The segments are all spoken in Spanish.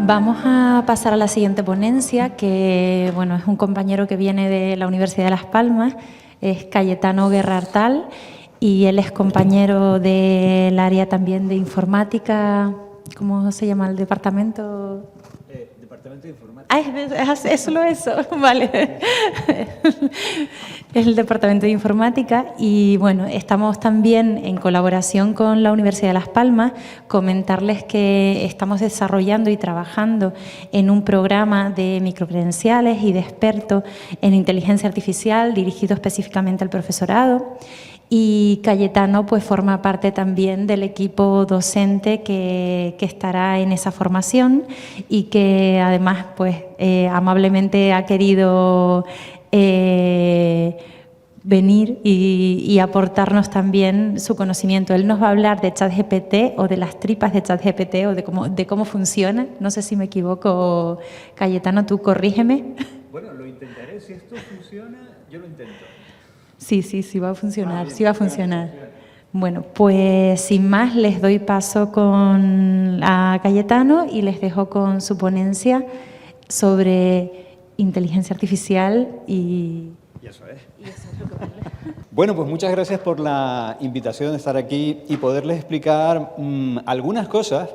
Vamos a pasar a la siguiente ponencia, que bueno, es un compañero que viene de la Universidad de Las Palmas, es Cayetano Guerra Artal, y él es compañero del área también de informática. ¿Cómo se llama el departamento? Departamento de informática. Ah, es solo eso, vale. Es el departamento de informática y bueno, estamos también en colaboración con la Universidad de Las Palmas. Comentarles que estamos desarrollando y trabajando en un programa de microcredenciales y de expertos en inteligencia artificial dirigido específicamente al profesorado. Y Cayetano pues forma parte también del equipo docente que estará en esa formación y que además pues amablemente ha querido venir y aportarnos también su conocimiento. Él nos va a hablar de ChatGPT o de las tripas de ChatGPT o de cómo funciona. No sé si me equivoco, Cayetano, tú corrígeme. Bueno, lo intentaré. Si esto funciona, yo lo intento. Sí va a funcionar, sí va a funcionar. Bueno, pues sin más les doy paso a Cayetano y les dejo con su ponencia sobre inteligencia artificial y eso es. Y eso es lo que vale. Bueno, pues muchas gracias por la invitación de estar aquí y poderles explicar algunas cosas.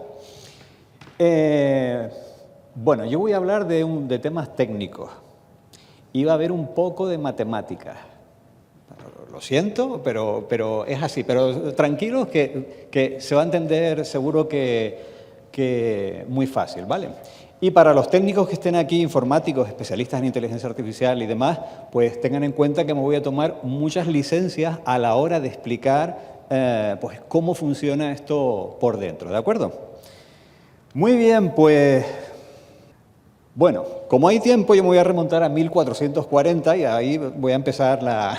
Bueno, yo voy a hablar de temas técnicos y va a haber un poco de matemáticas. Lo siento, pero es así. Pero tranquilos que se va a entender seguro que muy fácil, ¿vale? Y para los técnicos que estén aquí, informáticos, especialistas en inteligencia artificial y demás, pues tengan en cuenta que me voy a tomar muchas licencias a la hora de explicar pues cómo funciona esto por dentro, ¿de acuerdo? Muy bien, pues bueno, como hay tiempo, yo me voy a remontar a 1440 y ahí voy a empezar la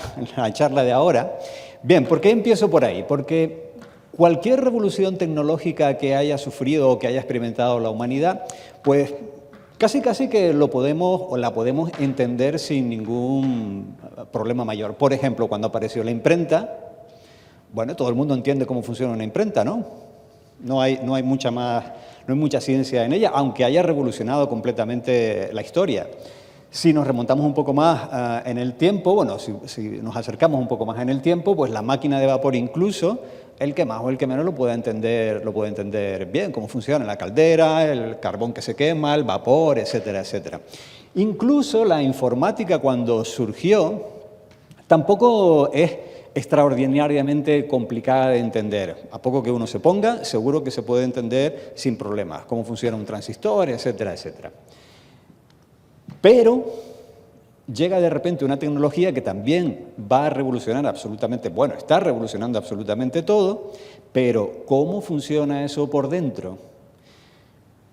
charla de ahora. Bien, ¿por qué empiezo por ahí? Porque cualquier revolución tecnológica que haya sufrido o que haya experimentado la humanidad, pues casi que la podemos entender sin ningún problema mayor. Por ejemplo, cuando apareció la imprenta, bueno, todo el mundo entiende cómo funciona una imprenta, ¿no? No hay mucha ciencia en ella, aunque haya revolucionado completamente la historia. Si nos remontamos un poco más en el tiempo, bueno, si nos acercamos un poco más en el tiempo, pues la máquina de vapor incluso, el que más o el que menos lo puede entender bien, cómo funciona la caldera, el carbón que se quema, el vapor, etcétera, etcétera. Incluso la informática cuando surgió tampoco es extraordinariamente complicada de entender. A poco que uno se ponga, seguro que se puede entender sin problemas, cómo funciona un transistor, etcétera, etcétera. Pero llega de repente una tecnología que también va a revolucionar absolutamente, bueno, está revolucionando absolutamente todo, pero ¿cómo funciona eso por dentro?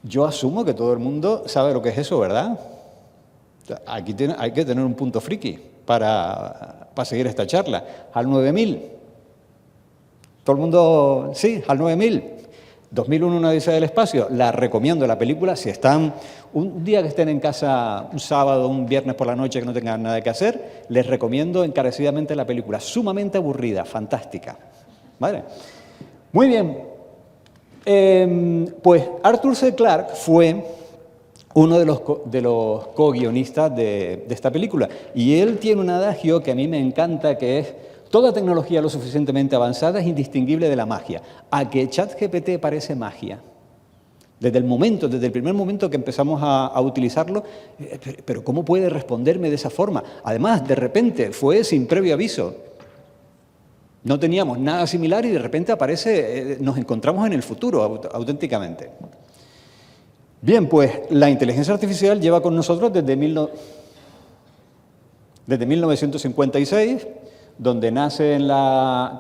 Yo asumo que todo el mundo sabe lo que es eso, ¿verdad? Aquí hay que tener un punto friki para seguir esta charla. Al 9000. ¿Todo el mundo? Sí, al 9000. 2001, una odisea del espacio. La recomiendo, la película. Si están un día que estén en casa, un sábado, un viernes por la noche que no tengan nada que hacer, les recomiendo encarecidamente la película. Sumamente aburrida, fantástica. ¿Vale? Muy bien. Pues Arthur C. Clarke fue uno de los co-guionistas de esta película. Y él tiene un adagio que a mí me encanta, que es: toda tecnología lo suficientemente avanzada es indistinguible de la magia. A que ChatGPT parece magia. Desde el primer momento que empezamos a utilizarlo, pero ¿cómo puede responderme de esa forma? Además, de repente, fue sin previo aviso. No teníamos nada similar y de repente aparece, nos encontramos en el futuro, auténticamente. Bien, pues la inteligencia artificial lleva con nosotros desde 1956, donde nace en la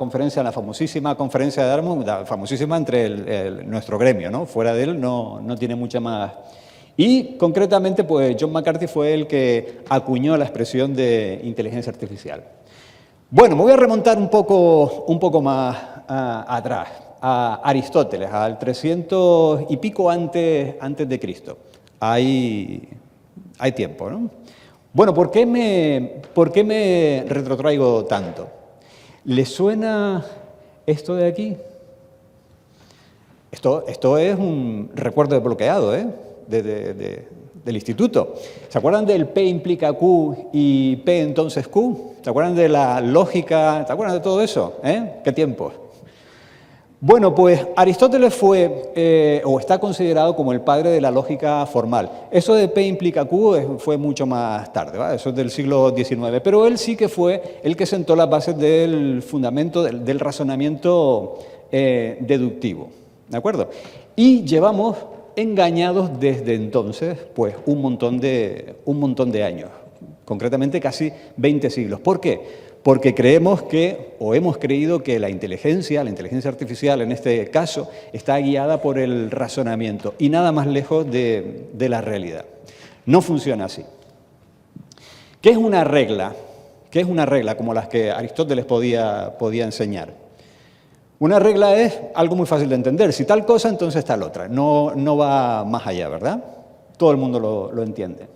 famosísima conferencia de Dartmouth, famosísima entre nuestro gremio, ¿no? Fuera de él no tiene mucha más. Y concretamente, pues John McCarthy fue el que acuñó la expresión de inteligencia artificial. Bueno, me voy a remontar un poco más atrás, a Aristóteles, al 300 y pico antes de Cristo. Hay tiempo, ¿no? Bueno, ¿por qué me retrotraigo tanto? ¿Les suena esto de aquí? Esto es un recuerdo desbloqueado, ¿eh? del instituto. ¿Se acuerdan del P implica Q y P entonces Q? ¿Se acuerdan de la lógica? ¿Se acuerdan de todo eso? ¿Qué tiempos? Bueno, pues Aristóteles fue, o está considerado como el padre de la lógica formal. Eso de P implica Q fue mucho más tarde, ¿vale? Eso es del siglo XIX, pero él sí que fue el que sentó las bases del fundamento del razonamiento deductivo, ¿de acuerdo? Y llevamos engañados desde entonces, pues un montón de años, concretamente casi 20 siglos. ¿Por qué? Porque creemos que, o hemos creído que la inteligencia artificial en este caso, está guiada por el razonamiento y nada más lejos de la realidad. No funciona así. ¿Qué es una regla? ¿Qué es una regla como las que Aristóteles podía enseñar? Una regla es algo muy fácil de entender. Si tal cosa, entonces tal otra. No va más allá, ¿verdad? Todo el mundo lo entiende.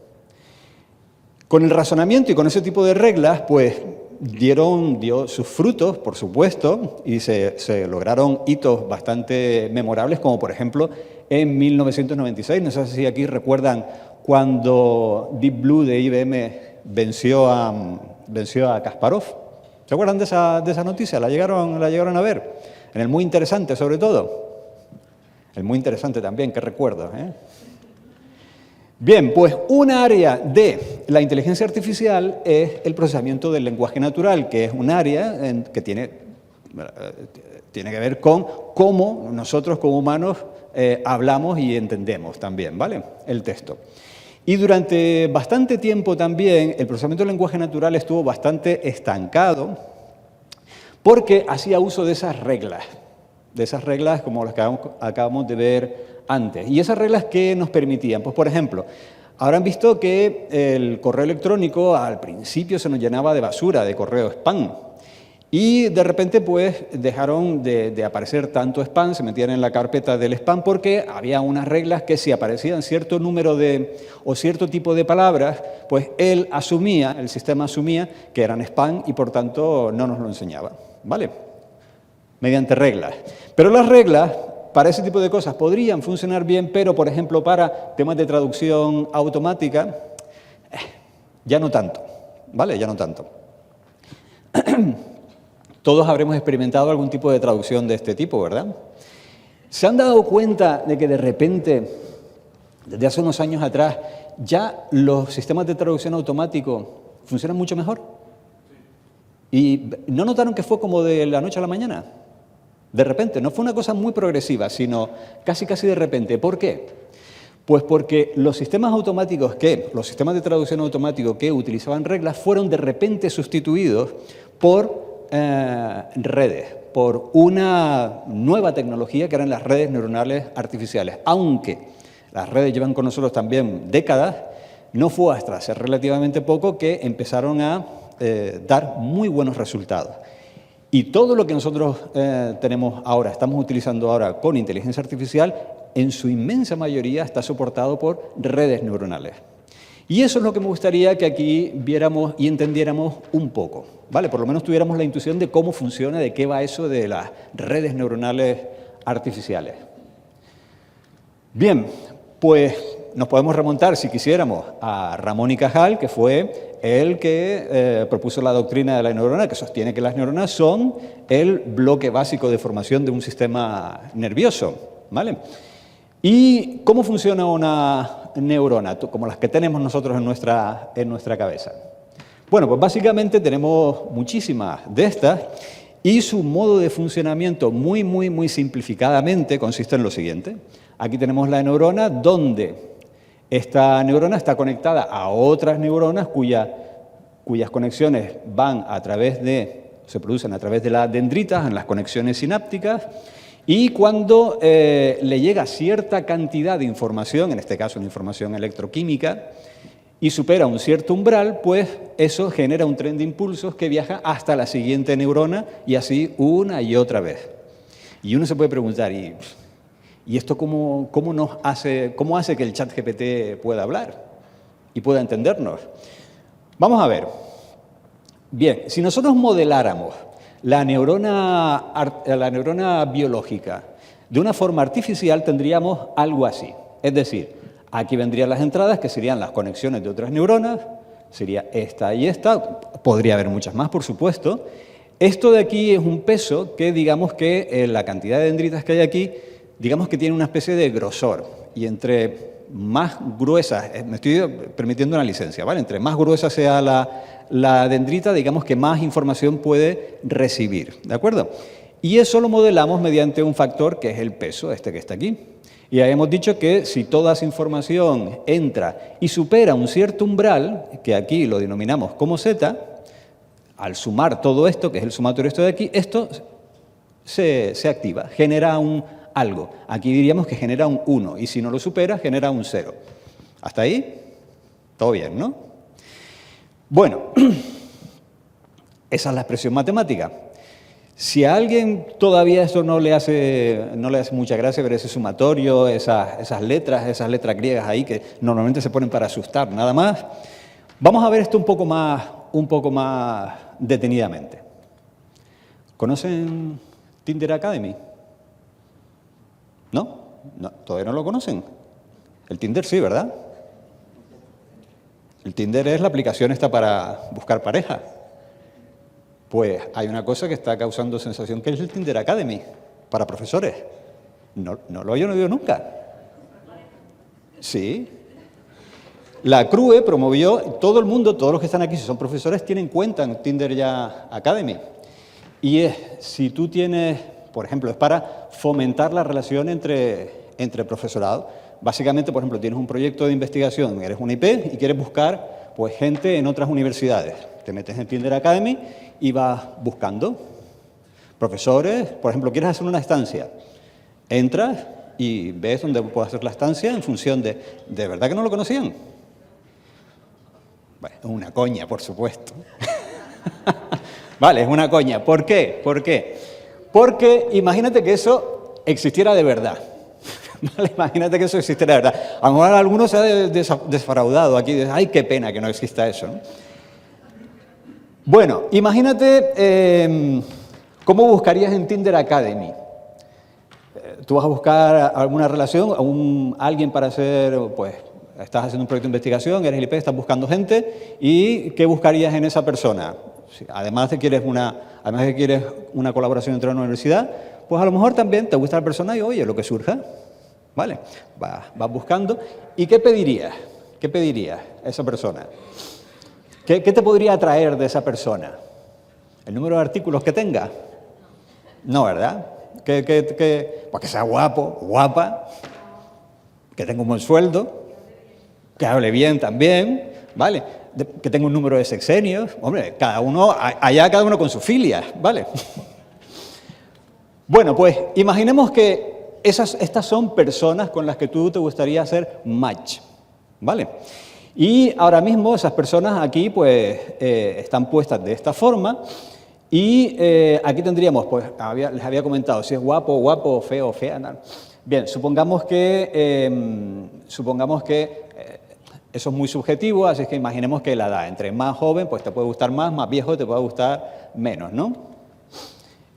Con el razonamiento y con ese tipo de reglas, pues dio sus frutos, por supuesto, y se lograron hitos bastante memorables, como por ejemplo en 1996. No sé si aquí recuerdan cuando Deep Blue de IBM venció a Kasparov. ¿Se acuerdan de esa noticia? ¿La llegaron a ver? En el Muy Interesante, sobre todo. El Muy Interesante también, qué recuerdo, ¿eh? Bien, pues un área de la inteligencia artificial es el procesamiento del lenguaje natural, que es un área que tiene que ver con cómo nosotros como humanos hablamos y entendemos también, ¿vale? El texto. Y durante bastante tiempo también el procesamiento del lenguaje natural estuvo bastante estancado porque hacía uso de esas reglas como las que acabamos de ver antes. ¿Y esas reglas qué nos permitían? Pues, por ejemplo, habrán visto que el correo electrónico al principio se nos llenaba de basura, de correo spam. Y de repente, pues, dejaron de aparecer tanto spam, se metían en la carpeta del spam porque había unas reglas que si aparecían cierto número o cierto tipo de palabras, pues el sistema asumía que eran spam y por tanto no nos lo enseñaba, ¿vale? Mediante reglas. Pero las reglas para ese tipo de cosas podrían funcionar bien, pero, por ejemplo, para temas de traducción automática, ya no tanto, ¿vale? Ya no tanto. Todos habremos experimentado algún tipo de traducción de este tipo, ¿verdad? ¿Se han dado cuenta de que de repente, desde hace unos años atrás, ya los sistemas de traducción automático funcionan mucho mejor? ¿Y no notaron que fue como de la noche a la mañana? De repente, no fue una cosa muy progresiva, sino casi de repente. ¿Por qué? Pues porque los sistemas de traducción automático que utilizaban reglas fueron de repente sustituidos por redes, por una nueva tecnología que eran las redes neuronales artificiales. Aunque las redes llevan con nosotros también décadas, no fue hasta hace relativamente poco que empezaron a dar muy buenos resultados. Y todo lo que nosotros estamos utilizando ahora con inteligencia artificial, en su inmensa mayoría está soportado por redes neuronales. Y eso es lo que me gustaría que aquí viéramos y entendiéramos un poco, ¿vale? Por lo menos tuviéramos la intuición de cómo funciona, de qué va eso de las redes neuronales artificiales. Bien, pues nos podemos remontar, si quisiéramos, a Ramón y Cajal, que fue el que propuso la doctrina de la neurona, que sostiene que las neuronas son el bloque básico de formación de un sistema nervioso, ¿vale? ¿Y cómo funciona una neurona, como las que tenemos nosotros en nuestra cabeza? Bueno, pues básicamente tenemos muchísimas de estas y su modo de funcionamiento muy simplificadamente consiste en lo siguiente. Aquí tenemos la neurona donde esta neurona está conectada a otras neuronas cuyas conexiones se producen a través de las dendritas en las conexiones sinápticas y cuando le llega cierta cantidad de información, en este caso una información electroquímica, y supera un cierto umbral, pues eso genera un tren de impulsos que viaja hasta la siguiente neurona y así una y otra vez. Y uno se puede preguntar, ¿y esto cómo hace que el ChatGPT pueda hablar y pueda entendernos? Vamos a ver. Bien, si nosotros modeláramos la neurona biológica de una forma artificial, tendríamos algo así. Es decir, Aquí vendrían las entradas, que serían las conexiones de otras neuronas, sería esta y esta, podría haber muchas más, por supuesto. Esto de aquí es un peso que, digamos que la cantidad de dendritas que hay aquí, digamos que tiene una especie de grosor, y entre más gruesa, me estoy permitiendo una licencia, ¿vale? Entre más gruesa sea la dendrita, digamos que más información puede recibir, ¿de acuerdo? Y eso lo modelamos mediante un factor que es el peso, este que está aquí. Y ya hemos dicho que si toda esa información entra y supera un cierto umbral, que aquí lo denominamos como Z, al sumar todo esto, que es el sumatorio esto de aquí, esto se activa, genera un algo. Aquí diríamos que genera un 1, y si no lo supera, genera un 0. ¿Hasta ahí? Todo bien, ¿no? Bueno, esa es la expresión matemática. Si a alguien todavía eso no le hace mucha gracia ver ese sumatorio, esas letras griegas ahí que normalmente se ponen para asustar, nada más, vamos a ver esto un poco más detenidamente. ¿Conocen Tinder Academy? ¿No? ¿Todavía no lo conocen? El Tinder sí, ¿verdad? El Tinder es la aplicación esta para buscar pareja. Pues hay una cosa que está causando sensación, que es el Tinder Academy, para profesores. No lo he oído nunca. Sí. La CRUE promovió, todo el mundo, todos los que están aquí, si son profesores, tienen cuenta en Tinder ya Academy. Y si tú tienes, por ejemplo, es para fomentar la relación entre profesorado. Básicamente, por ejemplo, tienes un proyecto de investigación, eres una IP y quieres buscar pues, gente en otras universidades. Te metes en Tinder Academy y vas buscando profesores. Por ejemplo, quieres hacer una estancia. Entras y ves dónde puedes hacer la estancia en función de verdad que no lo conocían. Bueno, es una coña, por supuesto. Vale, es una coña. ¿Por qué? ¿Por qué? Porque imagínate que eso existiera de verdad. Vale, imagínate que eso existiera de verdad. A lo mejor algunos se ha desfraudado aquí. Ay, qué pena que no exista eso, ¿no? Bueno, imagínate cómo buscarías en Tinder Academy. Tú vas a buscar alguna relación, alguien para hacer, pues, estás haciendo un proyecto de investigación, eres el IP, estás buscando gente, ¿y qué buscarías en esa persona? Además de que quieres una colaboración entre una universidad, pues a lo mejor también te gusta la persona y, oye, lo que surja, ¿vale? Vas buscando. ¿Y qué pedirías? ¿Qué pedirías a esa persona? ¿Qué te podría atraer de esa persona? ¿El número de artículos que tenga? No, ¿verdad? Pues que sea guapo, guapa, que tenga un buen sueldo, que hable bien también, ¿vale? Que tenga un número de sexenios. Hombre, cada uno con su filia, ¿vale? Bueno, pues imaginemos que estas son personas con las que tú te gustaría hacer match, ¿vale? Y ahora mismo esas personas aquí pues están puestas de esta forma y aquí tendríamos, pues les había comentado si es guapo, guapo, feo, fea. No. Bien, supongamos que eso es muy subjetivo, así que imaginemos que la edad, entre más joven pues te puede gustar más viejo te puede gustar menos, ¿no?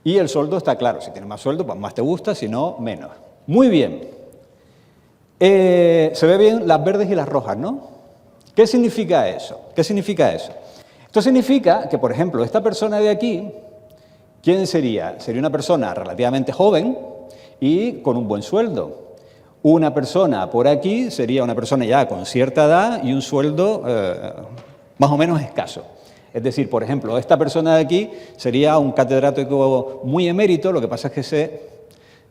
Y el sueldo está claro, si tienes más sueldo pues más te gusta, si no, menos. Muy bien. Se ve bien las verdes y las rojas, ¿no? ¿Qué significa eso? ¿Qué significa eso? Esto significa que, por ejemplo, esta persona de aquí, ¿quién sería? Sería una persona relativamente joven y con un buen sueldo. Una persona por aquí sería una persona ya con cierta edad y un sueldo más o menos escaso. Es decir, por ejemplo, esta persona de aquí sería un catedrático muy emérito, lo que pasa es que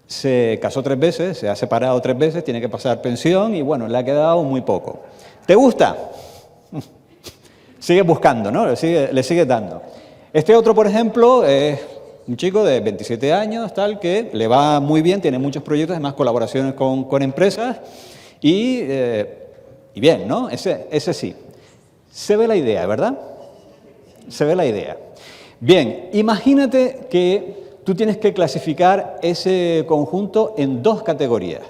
se casó 3 veces, se ha separado 3 veces, tiene que pasar pensión y, bueno, le ha quedado muy poco. ¿Te gusta? Sigue buscando, ¿no? Le sigue dando. Este otro, por ejemplo, es un chico de 27 años, tal, que le va muy bien, tiene muchos proyectos, además colaboraciones con empresas y bien, ¿no? Ese sí. Se ve la idea, ¿verdad? Se ve la idea. Bien, imagínate que tú tienes que clasificar ese conjunto en 2 categorías.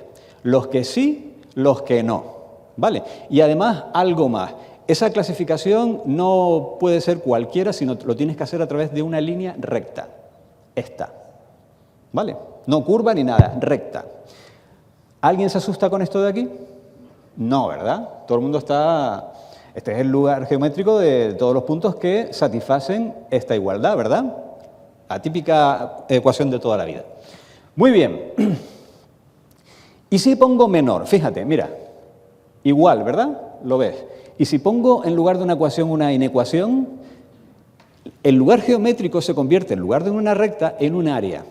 Los que sí, los que no. ¿Vale? Y además, algo más. Esa clasificación no puede ser cualquiera, sino lo tienes que hacer a través de una línea recta. Esta. ¿Vale? No curva ni nada, recta. ¿Alguien se asusta con esto de aquí? No, ¿verdad? Todo el mundo está... Este es el lugar geométrico de todos los puntos que satisfacen esta igualdad, ¿verdad? La típica ecuación de toda la vida. Muy bien. Y si pongo menor, fíjate, mira, igual, ¿verdad? Lo ves. Y si pongo en lugar de una ecuación una inecuación, el lugar geométrico se convierte, en lugar de una recta, en un área,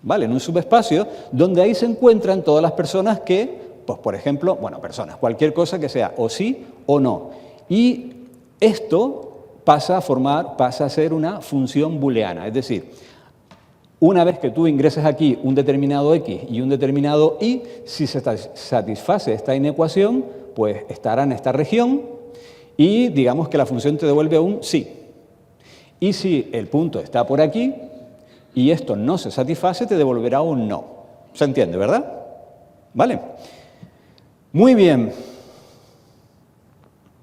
¿vale? En un subespacio donde ahí se encuentran todas las personas que, pues por ejemplo, bueno, personas, cualquier cosa que sea o sí o no. Y esto pasa a ser una función booleana, es decir, una vez que tú ingreses aquí un determinado x y un determinado y, si se satisface esta inecuación, pues estará en esta región y digamos que la función te devuelve un sí. Y si el punto está por aquí y esto no se satisface, te devolverá un no. ¿Se entiende, verdad? ¿Vale? Muy bien.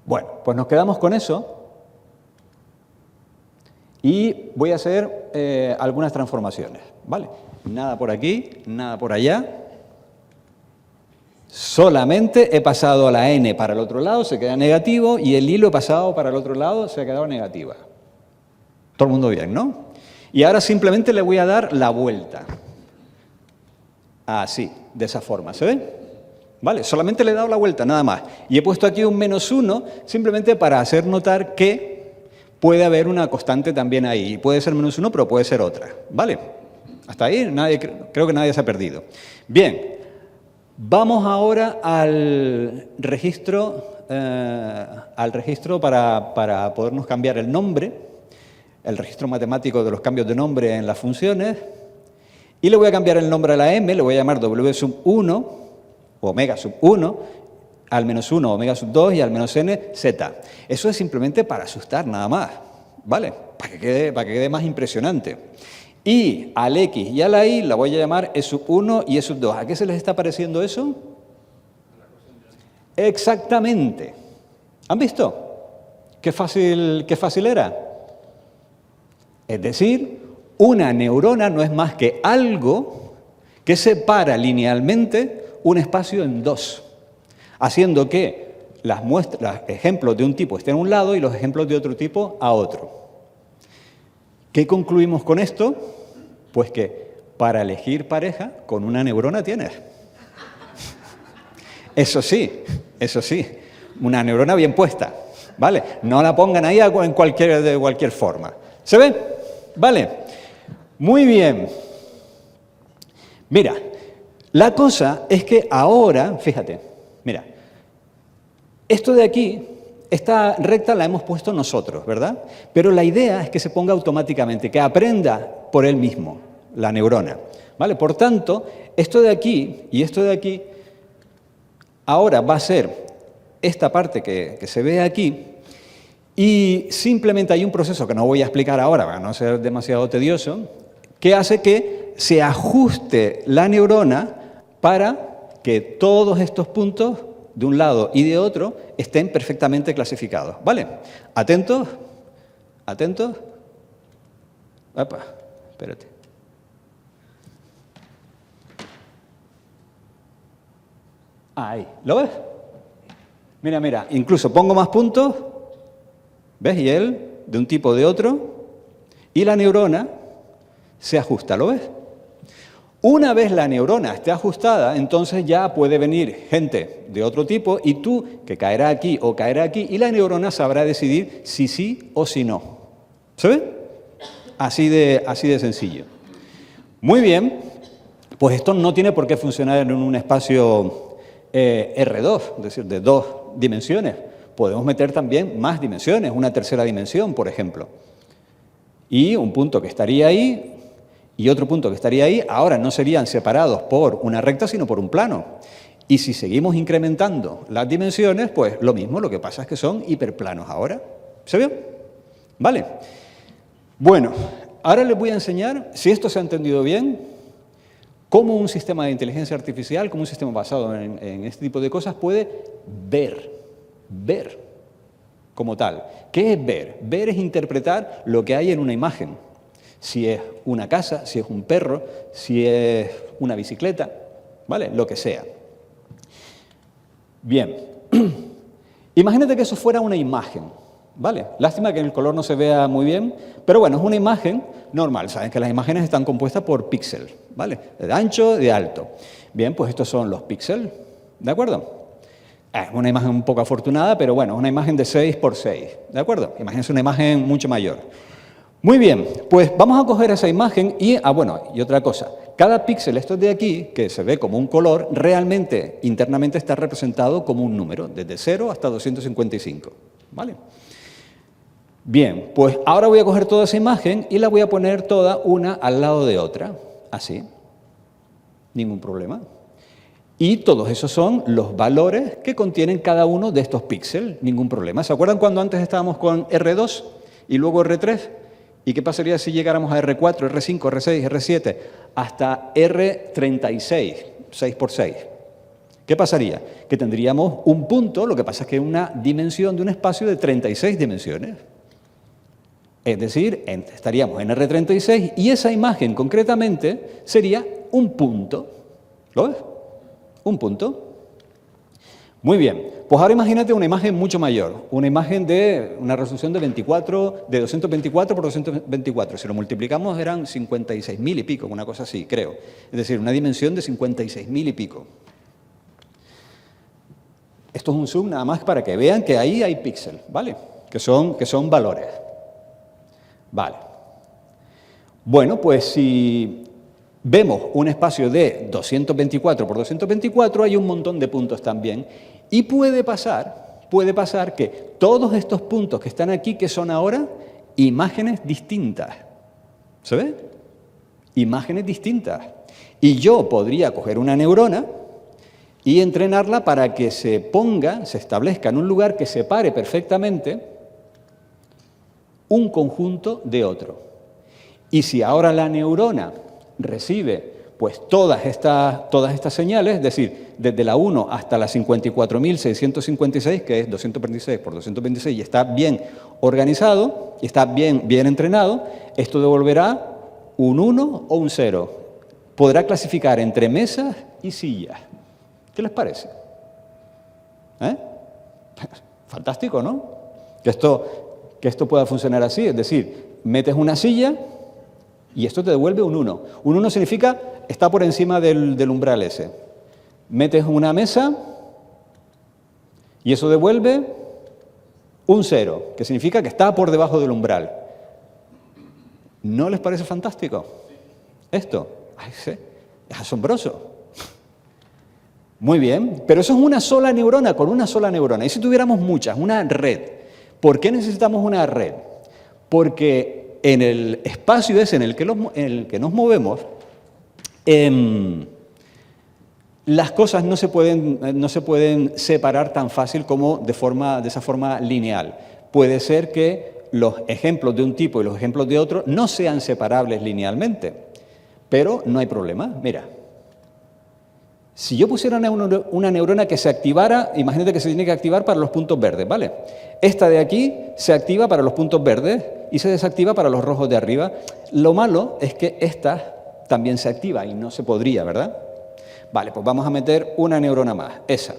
Bueno, pues nos quedamos con eso. Y voy a hacer algunas transformaciones, ¿vale? Nada por aquí, nada por allá. Solamente he pasado a la n para el otro lado, se queda negativo, y el hilo he pasado para el otro lado, se ha quedado negativa. Todo el mundo bien, ¿no? Y ahora simplemente le voy a dar la vuelta. Así, de esa forma, ¿se ve? ¿Vale? Solamente le he dado la vuelta, nada más. Y he puesto aquí un -1, simplemente para hacer notar que puede haber una constante también ahí. Puede ser -1, pero puede ser otra. ¿Vale? Hasta ahí creo que nadie se ha perdido. Bien, vamos ahora al registro para podernos cambiar el nombre, el registro matemático de los cambios de nombre en las funciones. Y le voy a cambiar el nombre a la m, le voy a llamar w sub 1, omega sub 1, al -1, omega sub 2 y al -n, z. Eso es simplemente para asustar, nada más, ¿vale? Para que quede más impresionante. Y al x y a la y la voy a llamar e sub 1 y e sub 2. ¿A qué se les está pareciendo eso? Exactamente. ¿Han visto? Qué fácil era. Es decir, una neurona no es más que algo que separa linealmente un espacio en dos, haciendo que los ejemplos de un tipo estén a un lado y los ejemplos de otro tipo a otro. ¿Qué concluimos con esto? Pues que para elegir pareja con una neurona tienes. Eso sí, una neurona bien puesta, ¿vale? No la pongan ahí de cualquier forma. ¿Se ve? ¿Vale? Muy bien. Mira, la cosa es que ahora, fíjate, mira, esto de aquí, esta recta la hemos puesto nosotros, ¿verdad? Pero la idea es que se ponga automáticamente, que aprenda por él mismo, la neurona, ¿vale? Por tanto, esto de aquí y esto de aquí, ahora va a ser esta parte que se ve aquí, y simplemente hay un proceso que no voy a explicar ahora para no ser demasiado tedioso, que hace que se ajuste la neurona para que todos estos puntos de un lado y de otro estén perfectamente clasificados. ¿Vale? ¿Atentos? ¿Atentos? Epa, espérate. Ahí, ¿lo ves? Mira, incluso pongo más puntos, ¿ves? Y él, de un tipo o de otro, y la neurona se ajusta, ¿lo ves? Una vez la neurona esté ajustada, entonces ya puede venir gente de otro tipo y tú, que caerá aquí o caerá aquí, y la neurona sabrá decidir si sí o si no. ¿Se ve? Así de sencillo. Muy bien, pues esto no tiene por qué funcionar en un espacio R2, es decir, de 2 dimensiones. Podemos meter también más dimensiones, una tercera dimensión, por ejemplo. Y un punto que estaría ahí y otro punto que estaría ahí, ahora no serían separados por una recta, sino por un plano. Y si seguimos incrementando las dimensiones, pues lo mismo, lo que pasa es que son hiperplanos ahora. ¿Se vio? ¿Vale? Bueno, ahora les voy a enseñar, si esto se ha entendido bien, cómo un sistema de inteligencia artificial, cómo un sistema basado en este tipo de cosas puede ver como tal. ¿Qué es ver? Ver es interpretar lo que hay en una imagen. Si es una casa, si es un perro, si es una bicicleta, ¿vale? Lo que sea. Bien, imagínate que eso fuera una imagen, ¿vale? Lástima que en el color no se vea muy bien, pero bueno, es una imagen normal. Saben que las imágenes están compuestas por píxeles, ¿vale? De ancho y de alto. Bien, pues estos son los píxeles, ¿de acuerdo? Es una imagen un poco afortunada, pero bueno, es una imagen de 6 por 6, ¿de acuerdo? Imagínense una imagen mucho mayor. Muy bien, pues vamos a coger esa imagen y, bueno, y otra cosa. Cada píxel, esto de aquí, que se ve como un color, realmente, internamente está representado como un número, desde 0 hasta 255, ¿vale? Bien, pues ahora voy a coger toda esa imagen y la voy a poner toda una al lado de otra, así, ningún problema. Y todos esos son los valores que contienen cada uno de estos píxeles, ningún problema. ¿Se acuerdan cuando antes estábamos con R2 y luego R3? ¿Y qué pasaría si llegáramos a R4, R5, R6, R7, hasta R36, 6 por 6? ¿Qué pasaría? Que tendríamos un punto, lo que pasa es que una dimensión de un espacio de 36 dimensiones. Es decir, estaríamos en R36 y esa imagen concretamente sería un punto. ¿Lo ves? Un punto. Muy bien, pues ahora imagínate una imagen mucho mayor, una imagen de una resolución de 224 por 224. Si lo multiplicamos eran 56.000 y pico, una cosa así, creo. Es decir, una dimensión de 56.000 y pico. Esto es un zoom nada más para que vean que ahí hay píxeles, ¿vale? Que son valores. Vale. Bueno, pues si vemos un espacio de 224 por 224, hay un montón de puntos también. Y puede pasar que todos estos puntos que están aquí, que son ahora imágenes distintas. ¿Se ve? Imágenes distintas. Y yo podría coger una neurona y entrenarla para que se establezca en un lugar que separe perfectamente un conjunto de otro. Y si ahora la neurona recibe pues todas estas señales, es decir, desde la 1 hasta la 54.656, que es 226 por 226, y está bien organizado, y está bien entrenado, esto devolverá un 1 o un 0. Podrá clasificar entre mesas y sillas. ¿Qué les parece? Fantástico, ¿no? Que esto pueda funcionar así, es decir, metes una silla y esto te devuelve un 1. Un 1 significa está por encima del umbral ese. Metes una mesa y eso devuelve un 0, que significa que está por debajo del umbral. ¿No les parece fantástico esto? Ay, sí, es asombroso. Muy bien, pero eso es una sola neurona, con una sola neurona. ¿Y si tuviéramos muchas, una red? ¿Por qué necesitamos una red? Porque en el espacio ese en el que nos movemos, las cosas no se pueden separar tan fácil como de esa forma lineal. Puede ser que los ejemplos de un tipo y los ejemplos de otro no sean separables linealmente, pero no hay problema. Mira, si yo pusiera una neurona que se activara, imagínate que se tiene que activar para los puntos verdes, ¿vale? Esta de aquí se activa para los puntos verdes y se desactiva para los rojos de arriba. Lo malo es que esta también se activa y no se podría, ¿verdad? Vale, pues vamos a meter una neurona más, esa.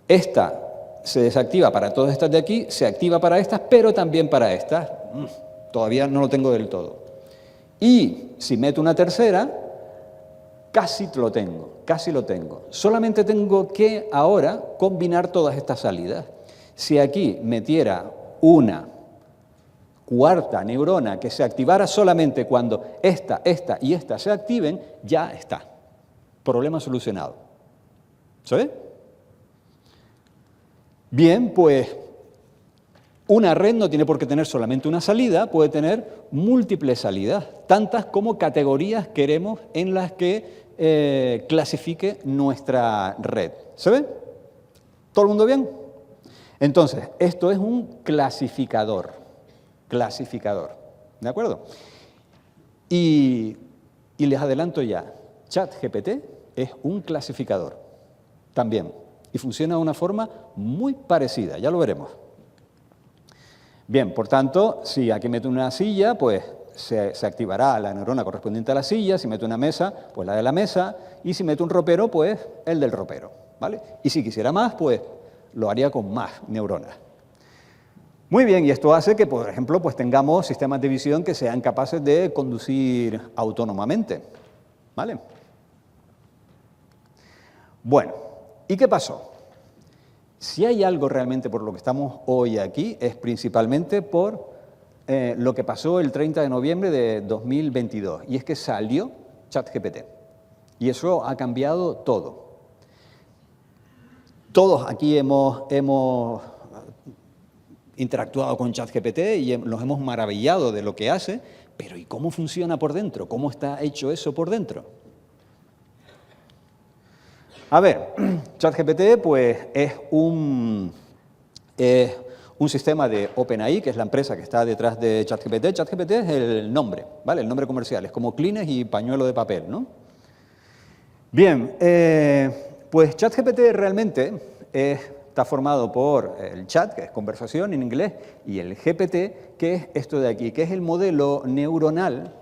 Esta se desactiva para todas estas de aquí, se activa para estas, pero también para estas. Todavía no lo tengo del todo. Y si meto una tercera, casi lo tengo. Solamente tengo que ahora combinar todas estas salidas. Si aquí metiera una cuarta neurona que se activara solamente cuando esta y esta se activen, ya está. Problema solucionado. ¿Se ve? Bien, pues una red no tiene por qué tener solamente una salida, puede tener múltiples salidas, tantas como categorías queremos en las que clasifique nuestra red. ¿Se ve? ¿Todo el mundo bien? Entonces, esto es un clasificador. ¿De acuerdo? Y les adelanto ya, ChatGPT es un clasificador también y funciona de una forma muy parecida, ya lo veremos. Bien, por tanto, si aquí meto una silla, pues se activará la neurona correspondiente a la silla, si meto una mesa, pues la de la mesa, y si meto un ropero, pues el del ropero. ¿vale? Y si quisiera más, pues lo haría con más neuronas. Muy bien, y esto hace que, por ejemplo, pues tengamos sistemas de visión que sean capaces de conducir autónomamente, ¿vale? Bueno, ¿y qué pasó? Si hay algo realmente por lo que estamos hoy aquí, es principalmente por lo que pasó el 30 de noviembre de 2022, y es que salió ChatGPT. Y eso ha cambiado todo. Todos aquí hemos interactuado con ChatGPT y nos hemos maravillado de lo que hace, pero ¿y cómo funciona por dentro? ¿Cómo está hecho eso por dentro? A ver, ChatGPT pues es un sistema de OpenAI, que es la empresa que está detrás de ChatGPT. ChatGPT es el nombre, ¿vale? El nombre comercial, es como Kleenex y pañuelo de papel, ¿no? Bien, pues ChatGPT realmente está formado por el chat, que es conversación en inglés, y el GPT, que es esto de aquí, que es el modelo neuronal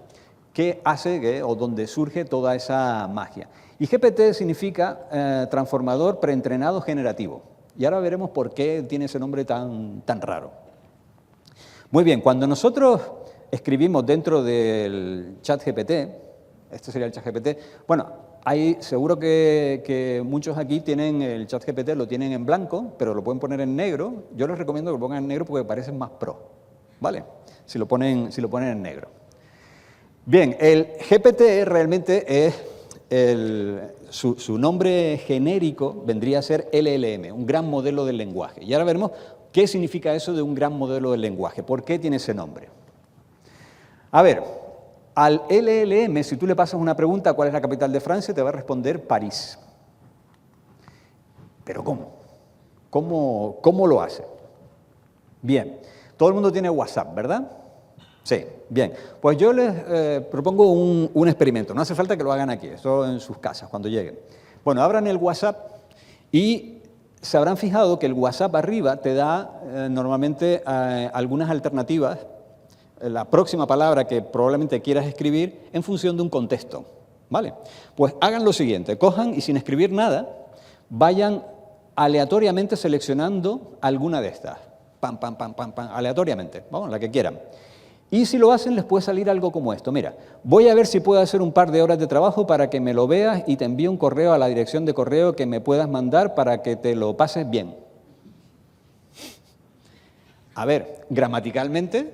que hace o donde surge toda esa magia. Y GPT significa transformador preentrenado generativo. Y ahora veremos por qué tiene ese nombre tan raro. Muy bien, cuando nosotros escribimos dentro del ChatGPT, este sería el ChatGPT, bueno, seguro que muchos aquí tienen el ChatGPT, lo tienen en blanco, pero lo pueden poner en negro. Yo les recomiendo que lo pongan en negro porque parecen más pro, ¿vale? Si lo ponen en negro. Bien, el GPT realmente es, su nombre genérico vendría a ser LLM, un gran modelo del lenguaje. Y ahora veremos qué significa eso de un gran modelo del lenguaje, por qué tiene ese nombre. A ver, al LLM, si tú le pasas una pregunta, ¿cuál es la capital de Francia?, te va a responder París. ¿Pero cómo? ¿Cómo lo hace? Bien, todo el mundo tiene WhatsApp, ¿verdad? Sí, bien. Pues yo les propongo un experimento. No hace falta que lo hagan aquí, eso en sus casas, cuando lleguen. Bueno, abran el WhatsApp y se habrán fijado que el WhatsApp arriba te da normalmente algunas alternativas, la próxima palabra que probablemente quieras escribir en función de un contexto, ¿vale? Pues hagan lo siguiente, cojan y sin escribir nada, vayan aleatoriamente seleccionando alguna de estas. Pam, pam, pam, pam, pam, aleatoriamente, vamos, la que quieran. Y si lo hacen, les puede salir algo como esto. Mira, voy a ver si puedo hacer un par de horas de trabajo para que me lo veas y te envíe un correo a la dirección de correo que me puedas mandar para que te lo pases bien. A ver, gramaticalmente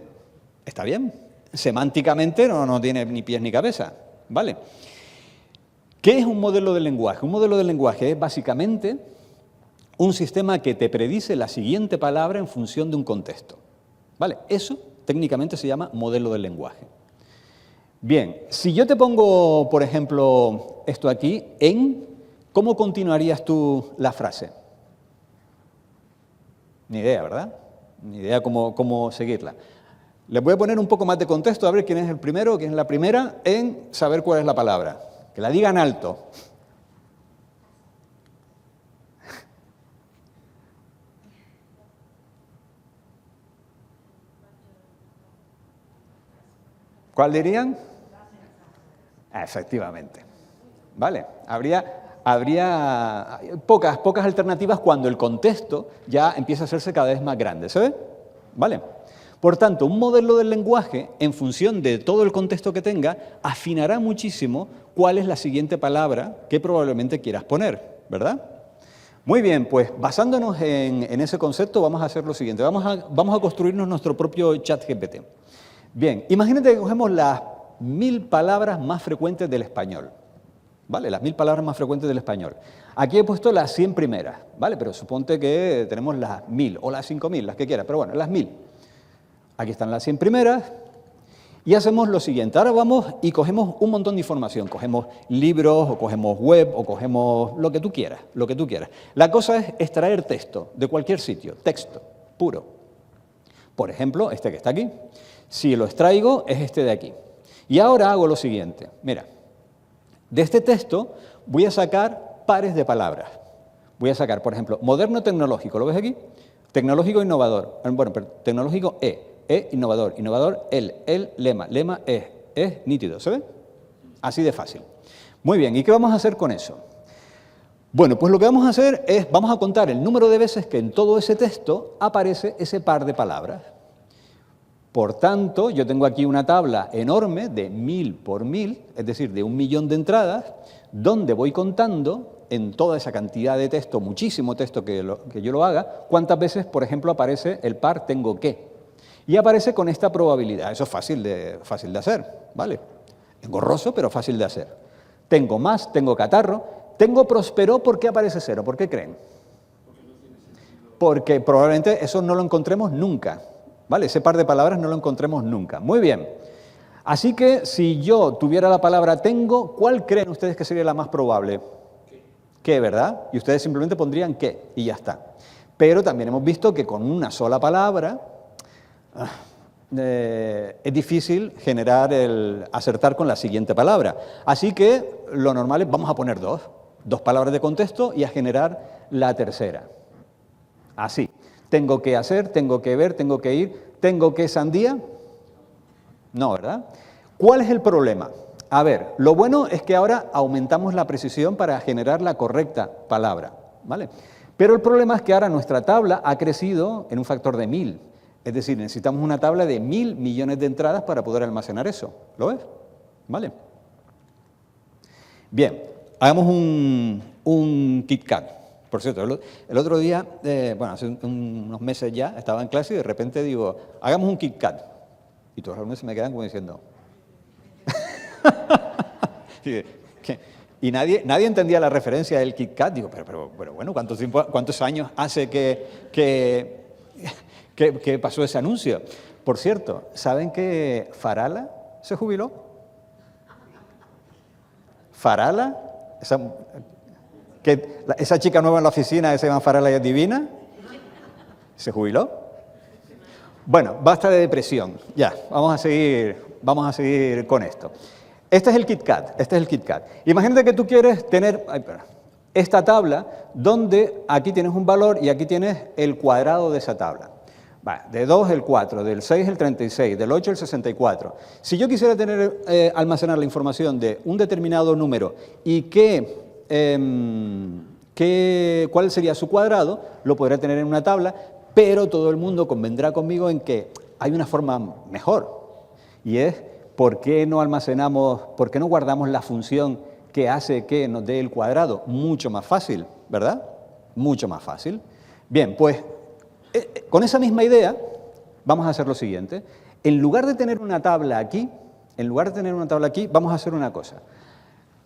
está bien. Semánticamente no tiene ni pies ni cabeza, ¿vale? ¿Qué es un modelo de lenguaje? Un modelo de lenguaje es básicamente un sistema que te predice la siguiente palabra en función de un contexto, ¿vale? Eso técnicamente se llama modelo del lenguaje. Bien, si yo te pongo, por ejemplo, esto aquí, ¿cómo continuarías tú la frase? Ni idea, ¿verdad? Ni idea cómo seguirla. Les voy a poner un poco más de contexto, a ver quién es el primero, quién es la primera, en saber cuál es la palabra. Que la digan alto. ¿Cuál dirían? Efectivamente. ¿Vale? Habría pocas alternativas cuando el contexto ya empieza a hacerse cada vez más grande, ¿se ve? ¿Vale? Por tanto, un modelo del lenguaje, en función de todo el contexto que tenga, afinará muchísimo cuál es la siguiente palabra que probablemente quieras poner, ¿verdad? Muy bien, pues basándonos en ese concepto vamos a hacer lo siguiente. Vamos a construirnos nuestro propio ChatGPT. Bien, imagínate que cogemos las 1000 palabras más frecuentes del español, ¿vale? Las 1000 palabras más frecuentes del español. Aquí he puesto las 100 primeras, ¿vale? Pero suponte que tenemos las 1000 o las 5000, las que quieras, pero bueno, las 1000. Aquí están las 100 primeras y hacemos lo siguiente. Ahora vamos y cogemos un montón de información. Cogemos libros o cogemos web o cogemos lo que tú quieras, lo que tú quieras. La cosa es extraer texto de cualquier sitio, texto puro. Por ejemplo, este que está aquí. Si lo extraigo, es este de aquí. Y ahora hago lo siguiente. Mira, de este texto voy a sacar pares de palabras. Voy a sacar, por ejemplo, moderno tecnológico. ¿Lo ves aquí? Tecnológico innovador. Bueno, pero tecnológico innovador. Innovador, lema. Lema, nítido. ¿Se ve? Así de fácil. Muy bien, ¿y qué vamos a hacer con eso? Bueno, pues lo que vamos a hacer es, vamos a contar el número de veces que en todo ese texto aparece ese par de palabras. Por tanto, yo tengo aquí una tabla enorme de 1000 por 1000, es decir, de 1.000.000 de entradas, donde voy contando en toda esa cantidad de texto, muchísimo texto que yo lo haga, cuántas veces, por ejemplo, aparece el par tengo que. Y aparece con esta probabilidad. Eso es fácil de hacer, ¿vale? Engorroso, pero fácil de hacer. Tengo más, tengo catarro. Tengo próspero, ¿por qué aparece 0? ¿Por qué creen? Porque probablemente eso no lo encontremos nunca, ¿vale? Ese par de palabras no lo encontremos nunca. Muy bien. Así que si yo tuviera la palabra tengo, ¿cuál creen ustedes que sería la más probable? ¿Qué, verdad? Y ustedes simplemente pondrían qué y ya está. Pero también hemos visto que con una sola palabra es difícil acertar con la siguiente palabra. Así que lo normal es vamos a poner dos palabras de contexto y a generar la tercera. Así. Tengo que hacer, tengo que ver, tengo que ir, tengo que sandía. No, ¿verdad? ¿Cuál es el problema? A ver, lo bueno es que ahora aumentamos la precisión para generar la correcta palabra, ¿vale? Pero el problema es que ahora nuestra tabla ha crecido en un factor de 1000. Es decir, necesitamos una tabla de 1000 millones de entradas para poder almacenar eso. ¿Lo ves? ¿Vale? Bien, hagamos un KitKat. Por cierto, el otro día, hace unos meses ya, estaba en clase y de repente digo, hagamos un KitKat. Y todos los alumnos se me quedan como diciendo... y nadie entendía la referencia del KitKat. Digo, pero bueno, ¿cuántos años hace que pasó ese anuncio? Por cierto, ¿saben que Farala se jubiló? Farala, esa chica nueva en la oficina, esa Iván Farala y es divina, ¿se jubiló? Bueno, basta de depresión. Ya, vamos a seguir con esto. Este es el KitKat. Imagínate que tú quieres tener esta tabla donde aquí tienes un valor y aquí tienes el cuadrado de esa tabla. De 2 el 4, del 6 el 36, del 8 el 64. Si yo quisiera almacenar la información de un determinado número y cuál sería su cuadrado, lo podría tener en una tabla, pero todo el mundo convendrá conmigo en que hay una forma mejor, y es ¿por qué no guardamos la función que hace que nos dé el cuadrado? Mucho más fácil, ¿verdad? Mucho más fácil. Bien, pues con esa misma idea vamos a hacer lo siguiente. En lugar de tener una tabla aquí, vamos a hacer una cosa.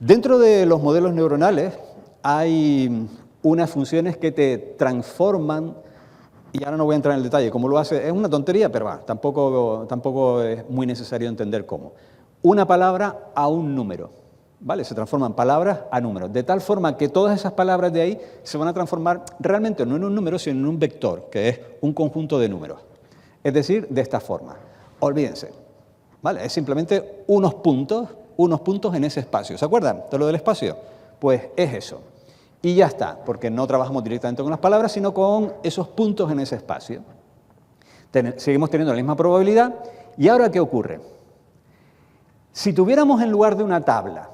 Dentro de los modelos neuronales hay unas funciones que te transforman, y ahora no voy a entrar en el detalle cómo lo hace, es una tontería, pero tampoco es muy necesario entender cómo. Una palabra a un número, ¿vale? Se transforman palabras a números, de tal forma que todas esas palabras de ahí se van a transformar realmente no en un número, sino en un vector, que es un conjunto de números. Es decir, de esta forma. Olvídense, ¿vale? Es simplemente unos puntos en ese espacio. ¿Se acuerdan de lo del espacio? Pues es eso. Y ya está, porque no trabajamos directamente con las palabras, sino con esos puntos en ese espacio. Seguimos teniendo la misma probabilidad. ¿Y ahora qué ocurre? Si tuviéramos en lugar de una tabla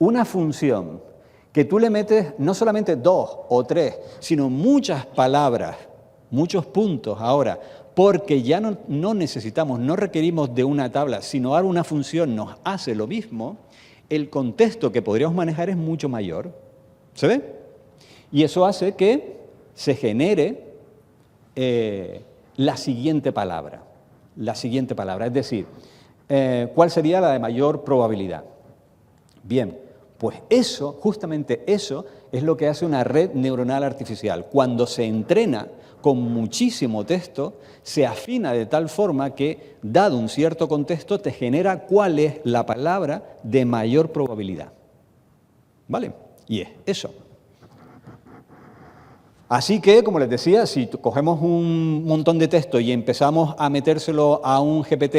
una función que tú le metes no solamente 2 o 3, sino muchas palabras, muchos puntos ahora, porque ya no necesitamos, no requerimos de una tabla, sino ahora una función nos hace lo mismo, el contexto que podríamos manejar es mucho mayor. ¿Se ve? Y eso hace que se genere la siguiente palabra. Es decir, ¿cuál sería la de mayor probabilidad? Bien, pues justamente eso es lo que hace una red neuronal artificial. Cuando se entrena con muchísimo texto, se afina de tal forma que, dado un cierto contexto, te genera cuál es la palabra de mayor probabilidad. ¿Vale? Y es eso. Así que, como les decía, si cogemos un montón de texto y empezamos a metérselo a un GPT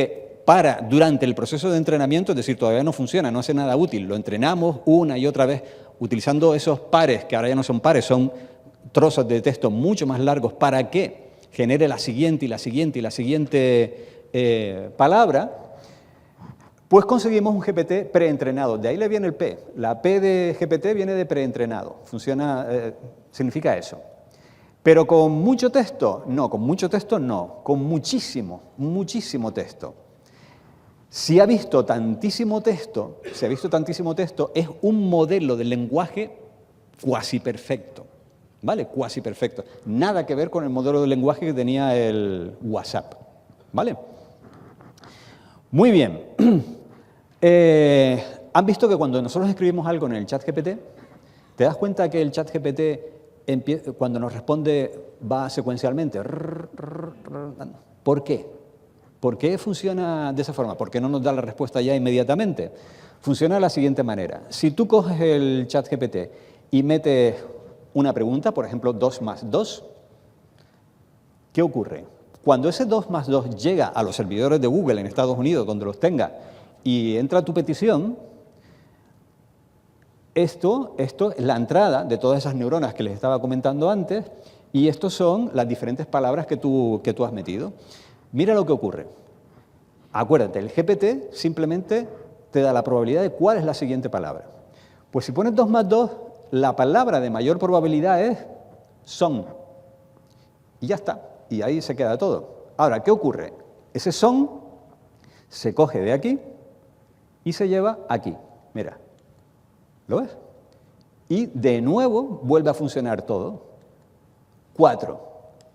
durante el proceso de entrenamiento, es decir, todavía no funciona, no hace nada útil, lo entrenamos una y otra vez utilizando esos pares, que ahora ya no son pares, son trozos de texto mucho más largos para que genere la siguiente y la siguiente y la siguiente palabra, Pues conseguimos un GPT preentrenado. De ahí le viene el P. La P de GPT viene de preentrenado. Funciona, significa eso. Pero con mucho texto, no. Con mucho texto, no. Con muchísimo, muchísimo texto. Si ha visto tantísimo texto, es un modelo de lenguaje cuasi perfecto. ¿Vale? Cuasi perfecto. Nada que ver con el modelo de lenguaje que tenía el WhatsApp. ¿Vale? Muy bien. ¿Han visto que cuando nosotros escribimos algo en el ChatGPT, te das cuenta que el ChatGPT cuando nos responde va secuencialmente? ¿Por qué? ¿Por qué funciona de esa forma? ¿Por qué no nos da la respuesta ya inmediatamente? Funciona de la siguiente manera. Si tú coges el ChatGPT y metes una pregunta, por ejemplo, 2 más 2, ¿qué ocurre? Cuando ese 2 más 2 llega a los servidores de Google en Estados Unidos, donde los tenga, y entra tu petición, esto es la entrada de todas esas neuronas que les estaba comentando antes, y estos son las diferentes palabras que tú has metido. Mira lo que ocurre. Acuérdate, el GPT simplemente te da la probabilidad de cuál es la siguiente palabra. Pues si pones 2 más 2, la palabra de mayor probabilidad es son. Y ya está. Y ahí se queda todo. Ahora, ¿qué ocurre? Ese son se coge de aquí y se lleva aquí. Mira. ¿Lo ves? Y de nuevo vuelve a funcionar todo. 4.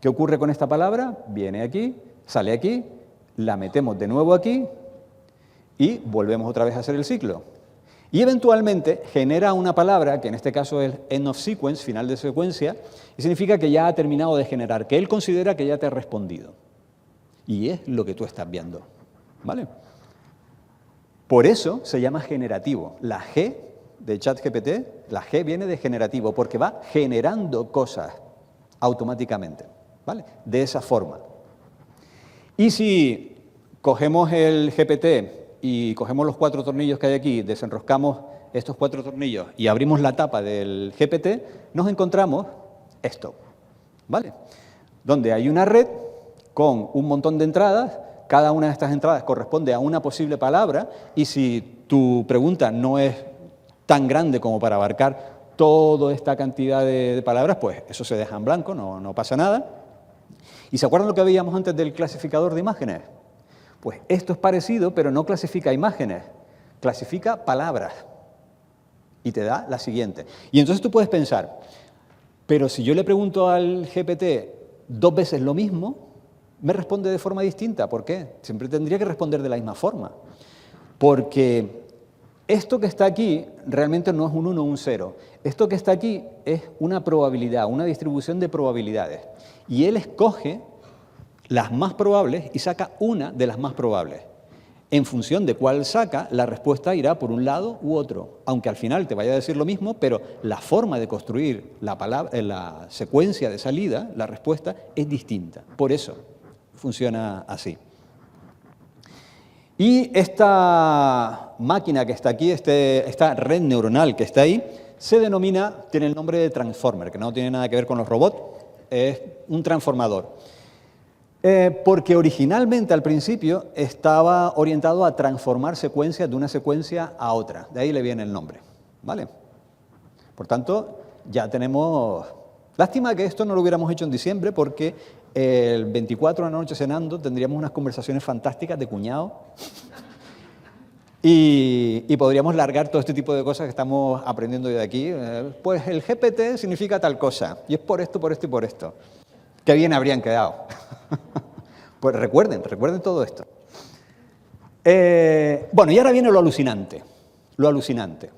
¿Qué ocurre con esta palabra? Viene aquí, sale aquí, la metemos de nuevo aquí y volvemos otra vez a hacer el ciclo. Y eventualmente genera una palabra, que en este caso es end of sequence, final de secuencia, y significa que ya ha terminado de generar, que él considera que ya te ha respondido. Y es lo que tú estás viendo. ¿Vale? Por eso se llama generativo. La G de ChatGPT, la G viene de generativo, porque va generando cosas automáticamente. ¿Vale? De esa forma. Y si cogemos el GPT y cogemos los 4 tornillos que hay aquí, desenroscamos estos 4 tornillos y abrimos la tapa del GPT, nos encontramos esto, ¿vale? Donde hay una red con un montón de entradas, cada una de estas entradas corresponde a una posible palabra, y si tu pregunta no es tan grande como para abarcar toda esta cantidad de palabras, pues eso se deja en blanco, no pasa nada. ¿Y se acuerdan lo que veíamos antes del clasificador de imágenes? Pues esto es parecido, pero no clasifica imágenes, clasifica palabras. Y te da la siguiente. Y entonces tú puedes pensar, pero si yo le pregunto al GPT 2 veces lo mismo, me responde de forma distinta. ¿Por qué? Siempre tendría que responder de la misma forma. Porque esto que está aquí realmente no es un 1 o un 0. Esto que está aquí es una probabilidad, una distribución de probabilidades. Y él escoge las más probables y saca una de las más probables. En función de cuál saca, la respuesta irá por un lado u otro, aunque al final te vaya a decir lo mismo, pero la forma de construir la secuencia de salida, la respuesta, es distinta. Por eso funciona así. Y esta máquina que está aquí, esta red neuronal que está ahí, tiene el nombre de Transformer, que no tiene nada que ver con los robots, es un transformador. Porque originalmente al principio estaba orientado a transformar secuencias de una secuencia a otra. De ahí le viene el nombre. ¿Vale? Por tanto, ya tenemos... Lástima que esto no lo hubiéramos hecho en diciembre, porque el 24 de la noche cenando tendríamos unas conversaciones fantásticas de cuñado y podríamos largar todo este tipo de cosas que estamos aprendiendo hoy de aquí. Pues el GPT significa tal cosa, y es por esto, por esto y por esto. Qué bien habrían quedado. Pues recuerden todo esto. Bueno, y ahora viene lo alucinante. Lo alucinante.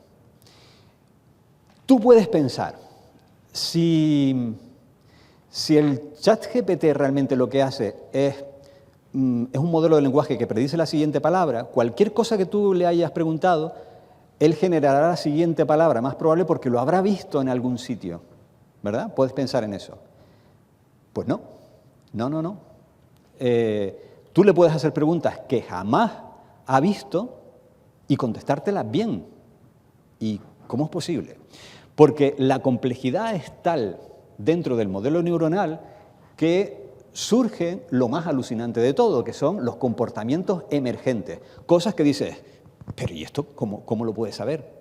Tú puedes pensar, si el ChatGPT realmente lo que hace es un modelo de lenguaje que predice la siguiente palabra, cualquier cosa que tú le hayas preguntado, él generará la siguiente palabra, más probable porque lo habrá visto en algún sitio. ¿Verdad? Puedes pensar en eso. Pues no. Tú le puedes hacer preguntas que jamás ha visto y contestártelas bien. ¿Y cómo es posible? Porque la complejidad es tal dentro del modelo neuronal que surge lo más alucinante de todo, que son los comportamientos emergentes. Cosas que dices, Pero ¿y esto cómo lo puede saber?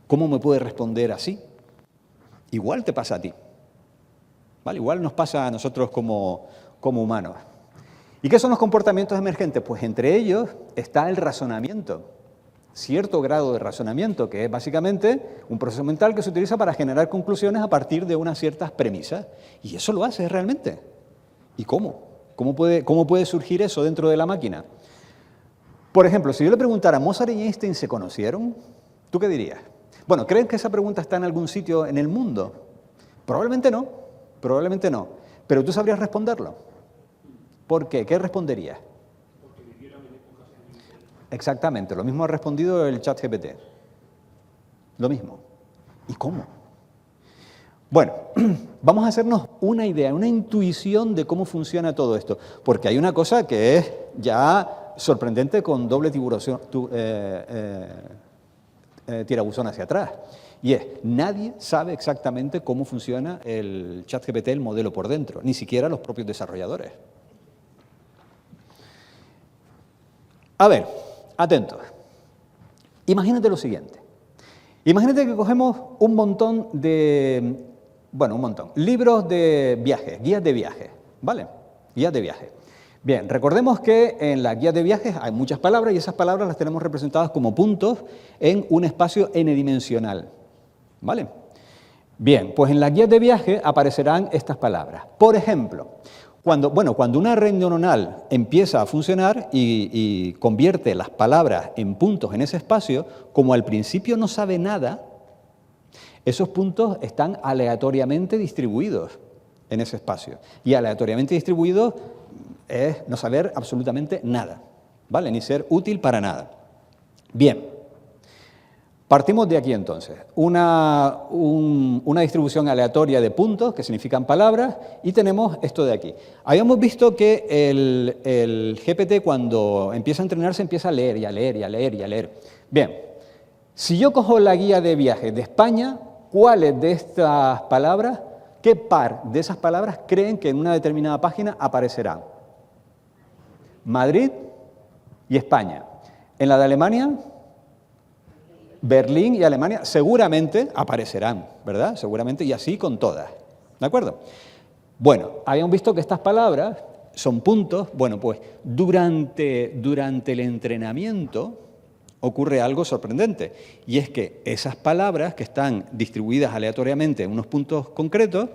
¿Cómo me puede responder así? Igual te pasa a ti. ¿Vale? Igual nos pasa a nosotros como humanos. ¿Y qué son los comportamientos emergentes? Pues entre ellos está el razonamiento. Cierto grado de razonamiento, que es básicamente un proceso mental que se utiliza para generar conclusiones a partir de unas ciertas premisas. Y eso lo hace realmente. ¿Y cómo? ¿Cómo puede surgir eso dentro de la máquina? Por ejemplo, si yo le preguntara, ¿Mozart y Einstein se conocieron? ¿Tú qué dirías? Bueno, ¿creen que esa pregunta está en algún sitio en el mundo? Probablemente no, pero tú sabrías responderlo. ¿Por qué? ¿Qué responderías? Exactamente, lo mismo ha respondido el ChatGPT. Lo mismo. ¿Y cómo? Bueno, vamos a hacernos una idea, una intuición de cómo funciona todo esto, porque hay una cosa que es ya sorprendente con doble tirabuzón hacia atrás, y es, nadie sabe exactamente cómo funciona el ChatGPT, el modelo por dentro, ni siquiera los propios desarrolladores. A ver, atentos. Imagínate lo siguiente. Imagínate que cogemos un montón de... Bueno, un montón. Libros de viajes, guías de viaje, ¿vale? Guías de viaje. Bien, recordemos que en las guías de viajes hay muchas palabras y esas palabras las tenemos representadas como puntos en un espacio n-dimensional, ¿vale? Bien, pues en las guías de viaje aparecerán estas palabras. Por ejemplo, cuando una red neuronal empieza a funcionar y convierte las palabras en puntos en ese espacio, como al principio no sabe nada, esos puntos están aleatoriamente distribuidos en ese espacio. Y aleatoriamente distribuidos es no saber absolutamente nada, ¿vale? Ni ser útil para nada. Bien, partimos de aquí entonces. Una distribución aleatoria de puntos, que significan palabras, y tenemos esto de aquí. Habíamos visto que el GPT cuando empieza a entrenarse empieza a leer y a leer y a leer y a leer. Bien, si yo cojo la guía de viajes de España, ¿cuáles de estas palabras, qué par de esas palabras creen que en una determinada página aparecerán? Madrid y España. En la de Alemania, Berlín y Alemania seguramente aparecerán, ¿verdad? Seguramente, y así con todas. ¿De acuerdo? Bueno, habíamos visto que estas palabras son puntos. Bueno, pues durante el entrenamiento ocurre algo sorprendente, y es que esas palabras que están distribuidas aleatoriamente en unos puntos concretos,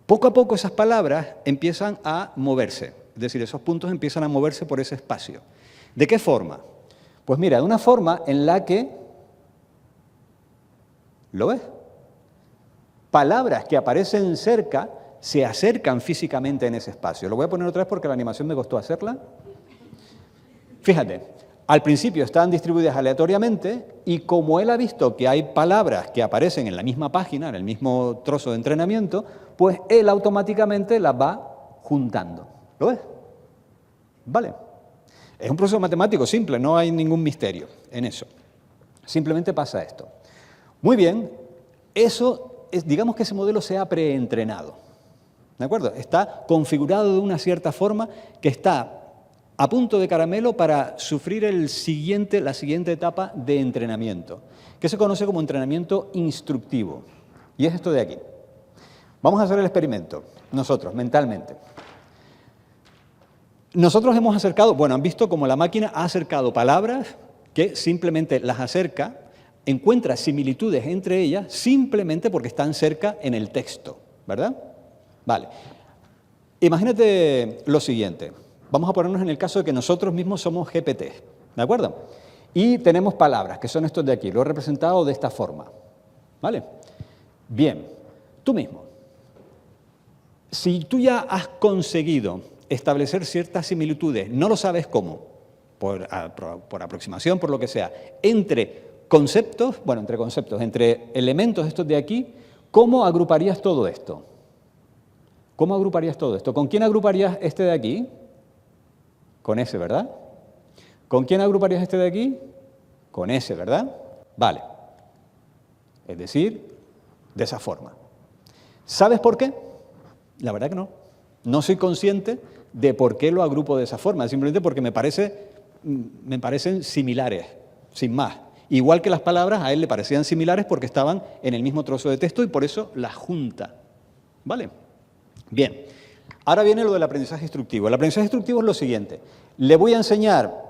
poco a poco esas palabras empiezan a moverse, es decir, esos puntos empiezan a moverse por ese espacio. ¿De qué forma? Pues mira, de una forma en la que, ¿lo ves? Palabras que aparecen cerca se acercan físicamente en ese espacio. Lo voy a poner otra vez porque la animación me costó hacerla. Fíjate. Al principio están distribuidas aleatoriamente y como él ha visto que hay palabras que aparecen en la misma página, en el mismo trozo de entrenamiento, pues él automáticamente las va juntando. ¿Lo ves? Vale. Es un proceso matemático simple, no hay ningún misterio en eso. Simplemente pasa esto. Muy bien, digamos que ese modelo se ha preentrenado. ¿De acuerdo? Está configurado de una cierta forma que está a punto de caramelo para sufrir la siguiente etapa de entrenamiento, que se conoce como entrenamiento instructivo. Y es esto de aquí. Vamos a hacer el experimento, nosotros, mentalmente. Nosotros hemos acercado, bueno, han visto cómo la máquina ha acercado palabras que simplemente las acerca, encuentra similitudes entre ellas simplemente porque están cerca en el texto, ¿verdad? Vale. Imagínate lo siguiente. Vamos a ponernos en el caso de que nosotros mismos somos GPT, ¿de acuerdo? Y tenemos palabras, que son estos de aquí, lo he representado de esta forma, ¿vale? Bien, tú mismo, si tú ya has conseguido establecer ciertas similitudes, no lo sabes cómo, por aproximación, por lo que sea, entre elementos estos de aquí, ¿cómo agruparías todo esto? ¿Cómo agruparías todo esto? ¿Con quién agruparías este de aquí? Con ese, ¿verdad? ¿Con quién agruparías este de aquí? Con ese, ¿verdad? Vale. Es decir, de esa forma. ¿Sabes por qué? La verdad que no. No soy consciente de por qué lo agrupo de esa forma, simplemente porque me parecen similares. sin más. Igual que las palabras a él le parecían similares porque estaban en el mismo trozo de texto y por eso las junta. ¿Vale? Bien. Ahora viene lo del aprendizaje instructivo. El aprendizaje instructivo es lo siguiente. Le voy a enseñar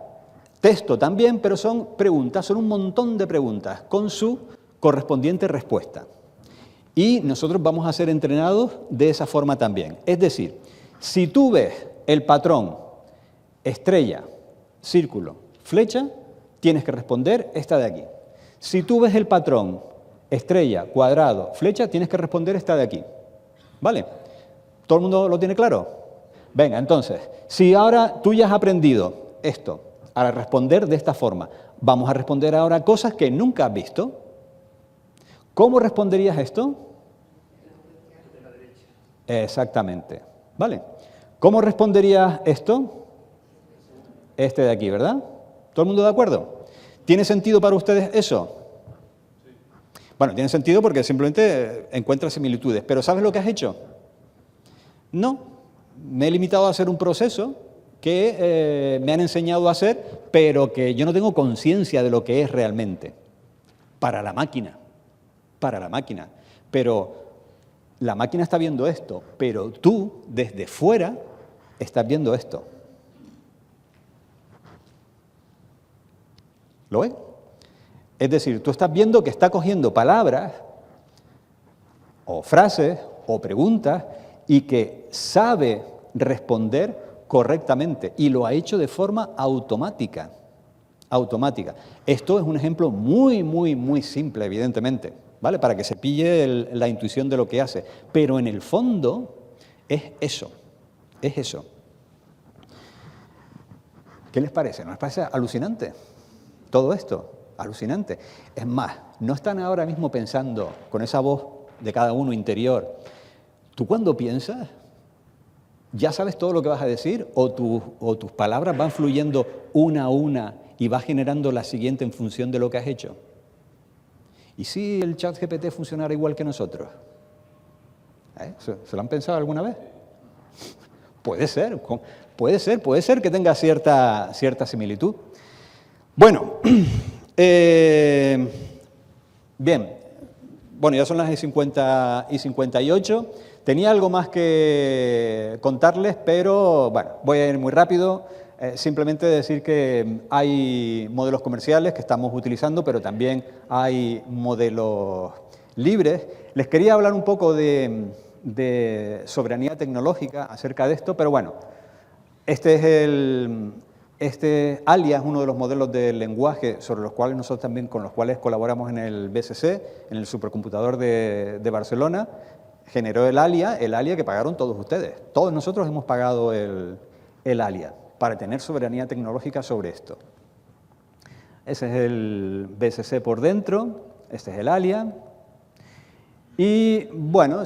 texto también, pero son preguntas, son un montón de preguntas con su correspondiente respuesta. Y nosotros vamos a ser entrenados de esa forma también. Es decir, si tú ves el patrón estrella, círculo, flecha, tienes que responder esta de aquí. Si tú ves el patrón estrella, cuadrado, flecha, tienes que responder esta de aquí. ¿Vale? ¿Todo el mundo lo tiene claro? Venga, entonces, si ahora tú ya has aprendido esto, a responder de esta forma, vamos a responder ahora cosas que nunca has visto. ¿Cómo responderías esto? Exactamente. ¿Vale? ¿Cómo responderías esto? Este de aquí, ¿verdad? ¿Todo el mundo de acuerdo? ¿Tiene sentido para ustedes eso? Bueno, tiene sentido porque simplemente encuentras similitudes. ¿Pero sabes lo que has hecho? No. Me he limitado a hacer un proceso que me han enseñado a hacer, pero que yo no tengo conciencia de lo que es realmente. Para la máquina. Para la máquina. Pero la máquina está viendo esto, pero tú, desde fuera, estás viendo esto. ¿Lo ves? Es decir, tú estás viendo que está cogiendo palabras, o frases, o preguntas, y que sabe responder correctamente, y lo ha hecho de forma automática. Automática. Esto es un ejemplo muy, muy, muy simple, evidentemente, ¿vale? Para que se pille la intuición de lo que hace. Pero en el fondo es eso, es eso. ¿Qué les parece? ¿No les parece alucinante todo esto? Alucinante. Es más, ¿no están ahora mismo pensando con esa voz de cada uno interior? ¿Tú cuando piensas ya sabes todo lo que vas a decir o tus palabras van fluyendo una a una y vas generando la siguiente en función de lo que has hecho? ¿Y si el ChatGPT funcionara igual que nosotros? ¿Se lo han pensado alguna vez? Puede ser que tenga cierta similitud. Bueno, bien, bueno, ya son las 50:58. Tenía algo más que contarles, pero bueno, voy a ir muy rápido. Simplemente decir que hay modelos comerciales que estamos utilizando, pero también hay modelos libres. Les quería hablar un poco de soberanía tecnológica acerca de esto, pero bueno, este ALIA es uno de los modelos de lenguaje sobre los cuales nosotros también con los cuales colaboramos en el BSC, en el supercomputador de Barcelona. Generó el ALIA que pagaron todos ustedes. Todos nosotros hemos pagado el ALIA para tener soberanía tecnológica sobre esto. Ese es el BSC por dentro, este es el ALIA. Y bueno,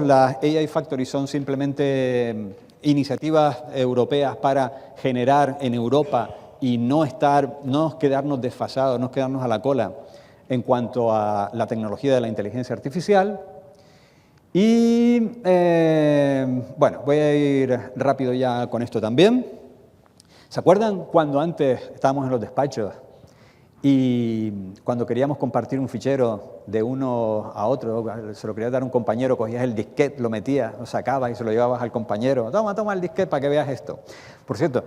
las AI Factory son simplemente iniciativas europeas para generar en Europa y no quedarnos desfasados, no quedarnos a la cola en cuanto a la tecnología de la inteligencia artificial. Y bueno, voy a ir rápido ya con esto también. ¿Se acuerdan cuando antes estábamos en los despachos y cuando queríamos compartir un fichero de uno a otro, se lo querías dar a un compañero, cogías el disquete, lo metías, lo sacabas y se lo llevabas al compañero? Toma el disquete para que veas esto. Por cierto,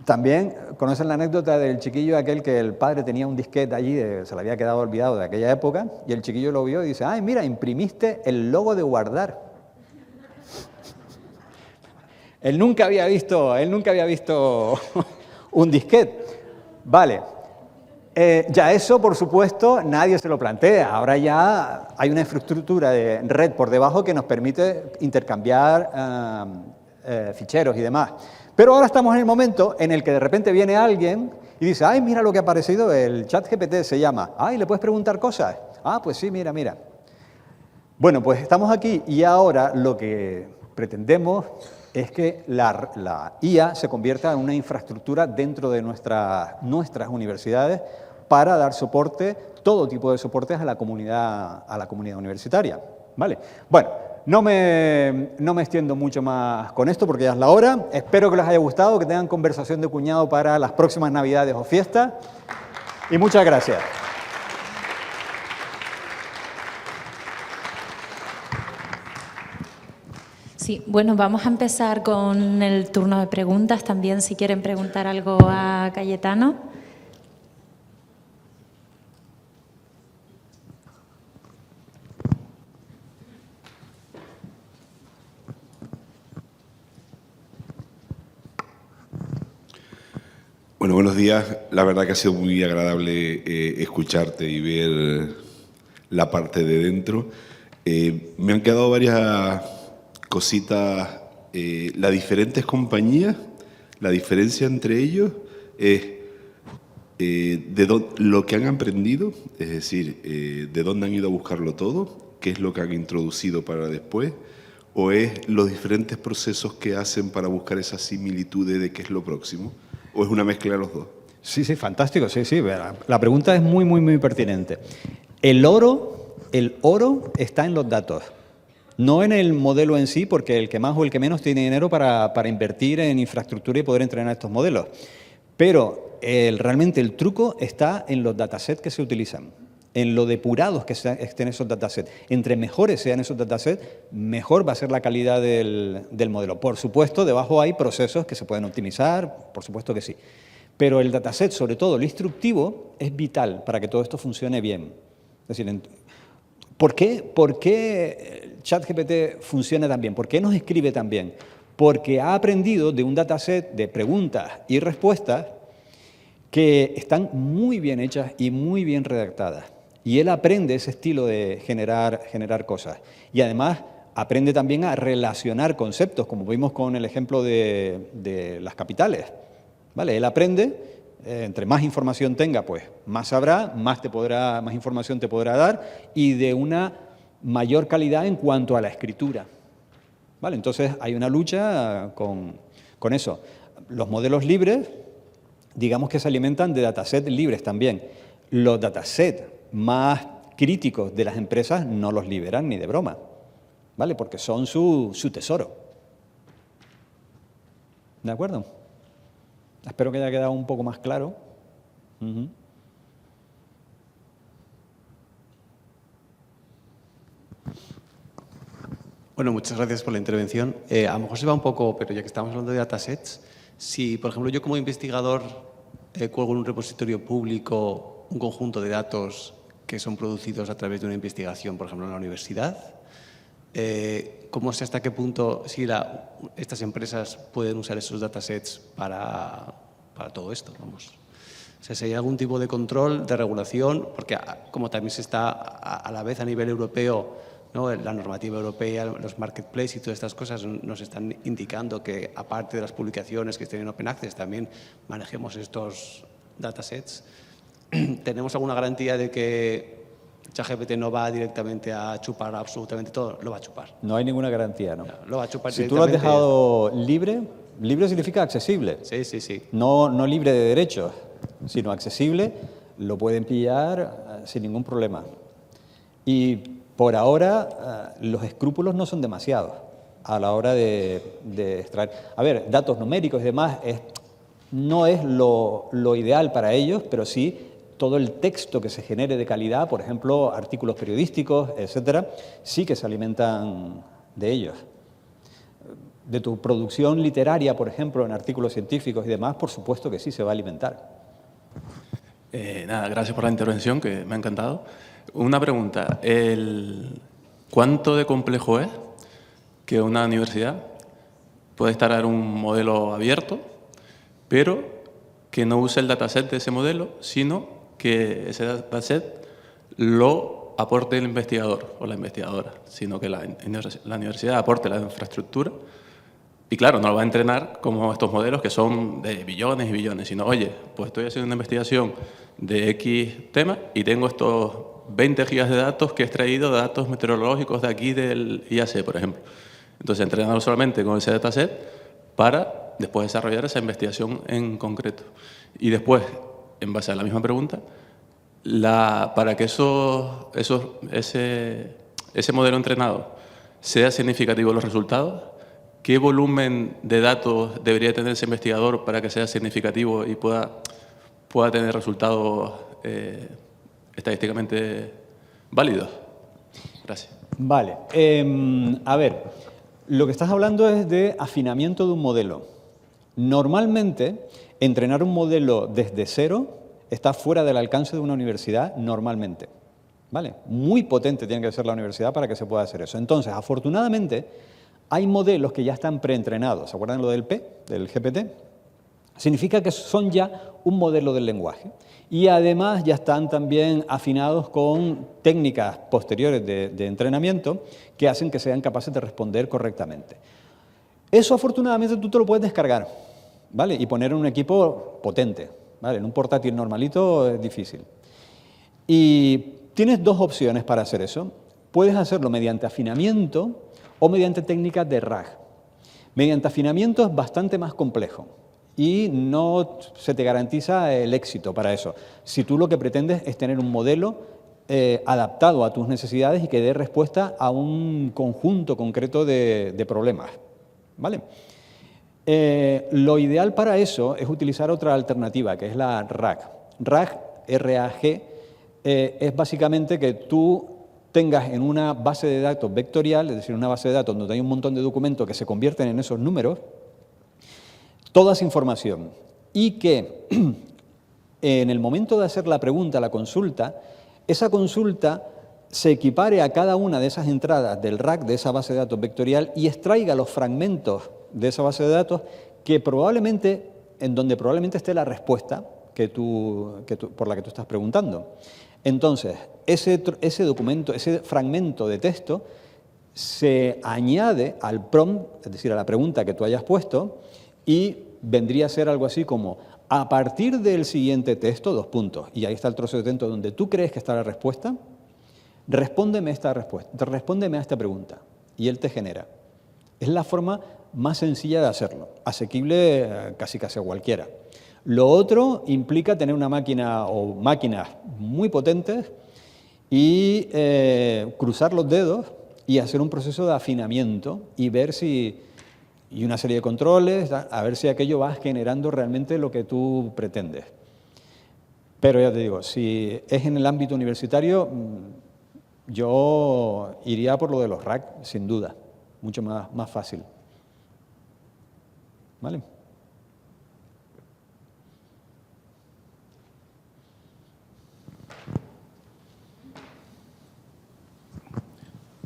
también conocen la anécdota del chiquillo aquel que el padre tenía un disquete allí, se le había quedado olvidado de aquella época, y el chiquillo lo vio y dice: ¡ay, mira, imprimiste el logo de guardar! Él nunca había visto un disquete. Vale. Ya eso, por supuesto, nadie se lo plantea. Ahora ya hay una infraestructura de red por debajo que nos permite intercambiar ficheros y demás. Pero ahora estamos en el momento en el que de repente viene alguien y dice: ¡ay, mira lo que ha aparecido! El ChatGPT se llama. ¡Ay, le puedes preguntar cosas! ¡Ah, pues sí, mira! Bueno, pues estamos aquí y ahora lo que pretendemos es que la IA se convierta en una infraestructura dentro de nuestras universidades para dar soporte, todo tipo de soportes a la comunidad universitaria. ¿Vale? Bueno, no me extiendo mucho más con esto porque ya es la hora. Espero que les haya gustado, que tengan conversación de cuñado para las próximas Navidades o fiestas. Y muchas gracias. Sí, bueno, vamos a empezar con el turno de preguntas. También, si quieren preguntar algo a Cayetano. Bueno, buenos días. La verdad que ha sido muy agradable escucharte y ver la parte de dentro. Me han quedado varias cositas. Las diferentes compañías, la diferencia entre ellos es lo que han aprendido, es decir, de dónde han ido a buscarlo todo, qué es lo que han introducido para después, o es los diferentes procesos que hacen para buscar esas similitudes de qué es lo próximo. ¿O es una mezcla de los dos? Sí, sí, fantástico, sí, sí. La pregunta es muy, muy, muy pertinente. El oro está en los datos, no en el modelo en sí, porque el que más o el que menos tiene dinero para invertir en infraestructura y poder entrenar estos modelos. Pero realmente el truco está en los datasets que se utilizan, en lo depurados que estén esos datasets. Entre mejores sean esos datasets, mejor va a ser la calidad del modelo. Por supuesto, debajo hay procesos que se pueden optimizar, por supuesto que sí. Pero el dataset, sobre todo el instructivo, es vital para que todo esto funcione bien. Es decir, ¿por qué ChatGPT funciona tan bien? ¿Por qué nos escribe tan bien? Porque ha aprendido de un dataset de preguntas y respuestas que están muy bien hechas y muy bien redactadas. Y él aprende ese estilo de generar cosas. Y además aprende también a relacionar conceptos, como vimos con el ejemplo de las capitales. ¿Vale? Él aprende, entre más información tenga, pues más sabrá, más información te podrá dar y de una mayor calidad en cuanto a la escritura. ¿Vale? Entonces hay una lucha con eso. Los modelos libres, digamos que se alimentan de datasets libres también. Los datasets más críticos de las empresas no los liberan ni de broma, ¿vale? Porque son su tesoro. ¿De acuerdo? Espero que haya quedado un poco más claro. Bueno, muchas gracias por la intervención. A lo mejor se va un poco, pero ya que estamos hablando de datasets, si, por ejemplo, yo como investigador cuelgo en un repositorio público un conjunto de datos que son producidos a través de una investigación, por ejemplo, en la universidad, ¿cómo sé hasta qué punto estas empresas pueden usar esos datasets para todo esto? Vamos. O sea, si hay algún tipo de control, de regulación, porque como también se está a la vez a nivel europeo, ¿no? La normativa europea, los marketplaces y todas estas cosas nos están indicando que, aparte de las publicaciones que estén en Open Access, también manejemos estos datasets. ¿Tenemos alguna garantía de que ChatGPT no va directamente a chupar absolutamente todo? Lo va a chupar. No hay ninguna garantía, ¿no? Lo va a chupar si tú lo has dejado libre, libre significa accesible. Sí, sí, sí. No libre de derechos, sino accesible, lo pueden pillar sin ningún problema. Y por ahora los escrúpulos no son demasiados a la hora de extraer. A ver, datos numéricos y demás no es lo ideal para ellos, pero sí todo el texto que se genere de calidad, por ejemplo, artículos periodísticos, etcétera, sí que se alimentan de ellos. De tu producción literaria, por ejemplo, en artículos científicos y demás, por supuesto que sí se va a alimentar. Nada, gracias por la intervención, que me ha encantado. Una pregunta, ¿cuánto de complejo es que una universidad puede instalar un modelo abierto, pero que no use el dataset de ese modelo, sino que ese dataset lo aporte el investigador o la investigadora, sino que la universidad aporte la infraestructura? Y claro, no lo va a entrenar como estos modelos que son de billones y billones, sino, oye, pues estoy haciendo una investigación de X tema y tengo estos 20 gigas de datos que he extraído de datos meteorológicos de aquí del IAC, por ejemplo. Entonces, entrenarlo solamente con ese dataset para después desarrollar esa investigación en concreto. Y después, en base a la misma pregunta, para que ese modelo entrenado sea significativo en los resultados, ¿qué volumen de datos debería tener ese investigador para que sea significativo y pueda tener resultados estadísticamente válidos. Gracias. Vale. A ver, lo que estás hablando es de afinamiento de un modelo. Normalmente, entrenar un modelo desde cero está fuera del alcance de una universidad normalmente. ¿Vale? Muy potente tiene que ser la universidad para que se pueda hacer eso. Entonces, afortunadamente, hay modelos que ya están preentrenados. ¿Se acuerdan lo del P, del GPT? Significa que son ya un modelo del lenguaje. Y además ya están también afinados con técnicas posteriores de entrenamiento que hacen que sean capaces de responder correctamente. Eso afortunadamente tú te lo puedes descargar, ¿vale? Y poner en un equipo potente, ¿vale? En un portátil normalito es difícil. Y tienes dos opciones para hacer eso. Puedes hacerlo mediante afinamiento o mediante técnicas de RAG. Mediante afinamiento es bastante más complejo y no se te garantiza el éxito para eso. Si tú lo que pretendes es tener un modelo adaptado a tus necesidades y que dé respuesta a un conjunto concreto de problemas, ¿vale? Lo ideal para eso es utilizar otra alternativa, que es la RAG. RAG, R-A-G, es básicamente que tú tengas en una base de datos vectorial, es decir, una base de datos donde hay un montón de documentos que se convierten en esos números, toda esa información, y que en el momento de hacer la pregunta, la consulta, esa consulta se equipare a cada una de esas entradas del RAG, de esa base de datos vectorial, y extraiga los fragmentos de esa base de datos en donde probablemente esté la respuesta por la que tú estás preguntando. Entonces, ese documento, ese fragmento de texto, se añade al prompt, es decir, a la pregunta que tú hayas puesto, y vendría a ser algo así como, a partir del siguiente texto, dos puntos, y ahí está el trozo de texto donde tú crees que está la respuesta, respóndeme a esta pregunta, y él te genera. Es la forma más sencilla de hacerlo, asequible casi a cualquiera. Lo otro implica tener una máquina o máquinas muy potentes y cruzar los dedos y hacer un proceso de afinamiento y ver si, y una serie de controles, a ver si aquello va generando realmente lo que tú pretendes. Pero ya te digo, si es en el ámbito universitario, yo iría por lo de los RAG, sin duda, mucho más fácil. ¿Vale?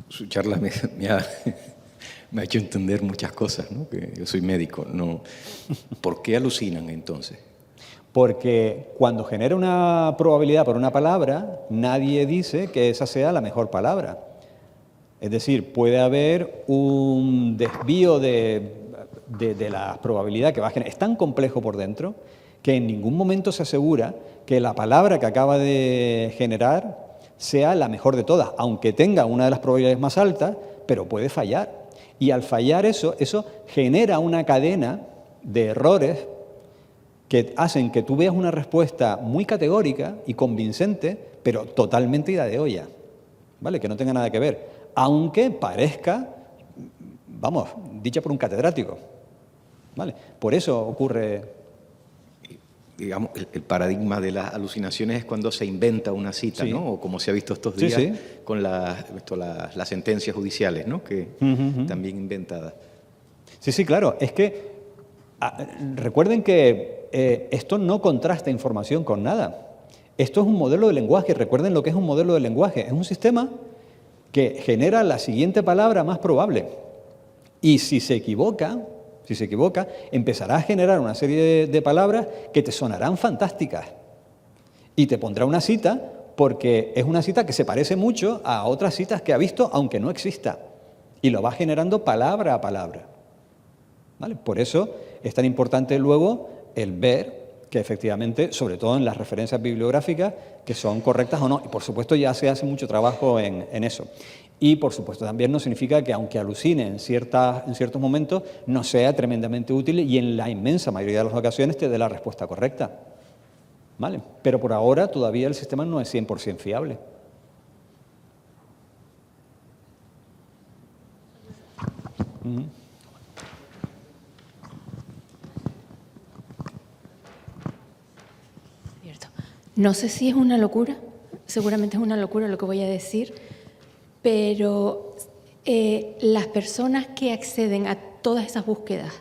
Su charla me ha hecho entender muchas cosas, ¿no? Que yo soy médico, no. ¿Por qué alucinan entonces? Porque cuando genera una probabilidad por una palabra, nadie dice que esa sea la mejor palabra. Es decir, puede haber un desvío de la probabilidad que va a generar. Es tan complejo por dentro que en ningún momento se asegura que la palabra que acaba de generar sea la mejor de todas, aunque tenga una de las probabilidades más altas, pero puede fallar. Y al fallar eso genera una cadena de errores que hacen que tú veas una respuesta muy categórica y convincente, pero totalmente ida de olla, ¿vale? Que no tenga nada que ver, aunque parezca, vamos, dicha por un catedrático, ¿vale? Por eso ocurre. Digamos, el paradigma de las alucinaciones es cuando se inventa una cita, Sí. ¿no? O como se ha visto estos días Sí. con las sentencias judiciales, ¿no? Que también inventadas. Sí, claro. Es que recuerden que esto no contrasta información con nada. Esto es un modelo de lenguaje. Recuerden lo que es un modelo de lenguaje. Es un sistema que genera la siguiente palabra más probable. Y si se equivoca, empezará a generar una serie de palabras que te sonarán fantásticas. Y te pondrá una cita porque es una cita que se parece mucho a otras citas que ha visto, aunque no exista. Y lo va generando palabra a palabra. ¿Vale? Por eso es tan importante luego el ver que efectivamente, sobre todo en las referencias bibliográficas, que son correctas o no. Y por supuesto ya se hace mucho trabajo en eso. Y por supuesto también no significa que aunque alucine en ciertos momentos, no sea tremendamente útil y en la inmensa mayoría de las ocasiones te dé la respuesta correcta. ¿Vale? Pero por ahora todavía el sistema no es 100% fiable. No sé si es una locura, seguramente es una locura lo que voy a decir, pero las personas que acceden a todas esas búsquedas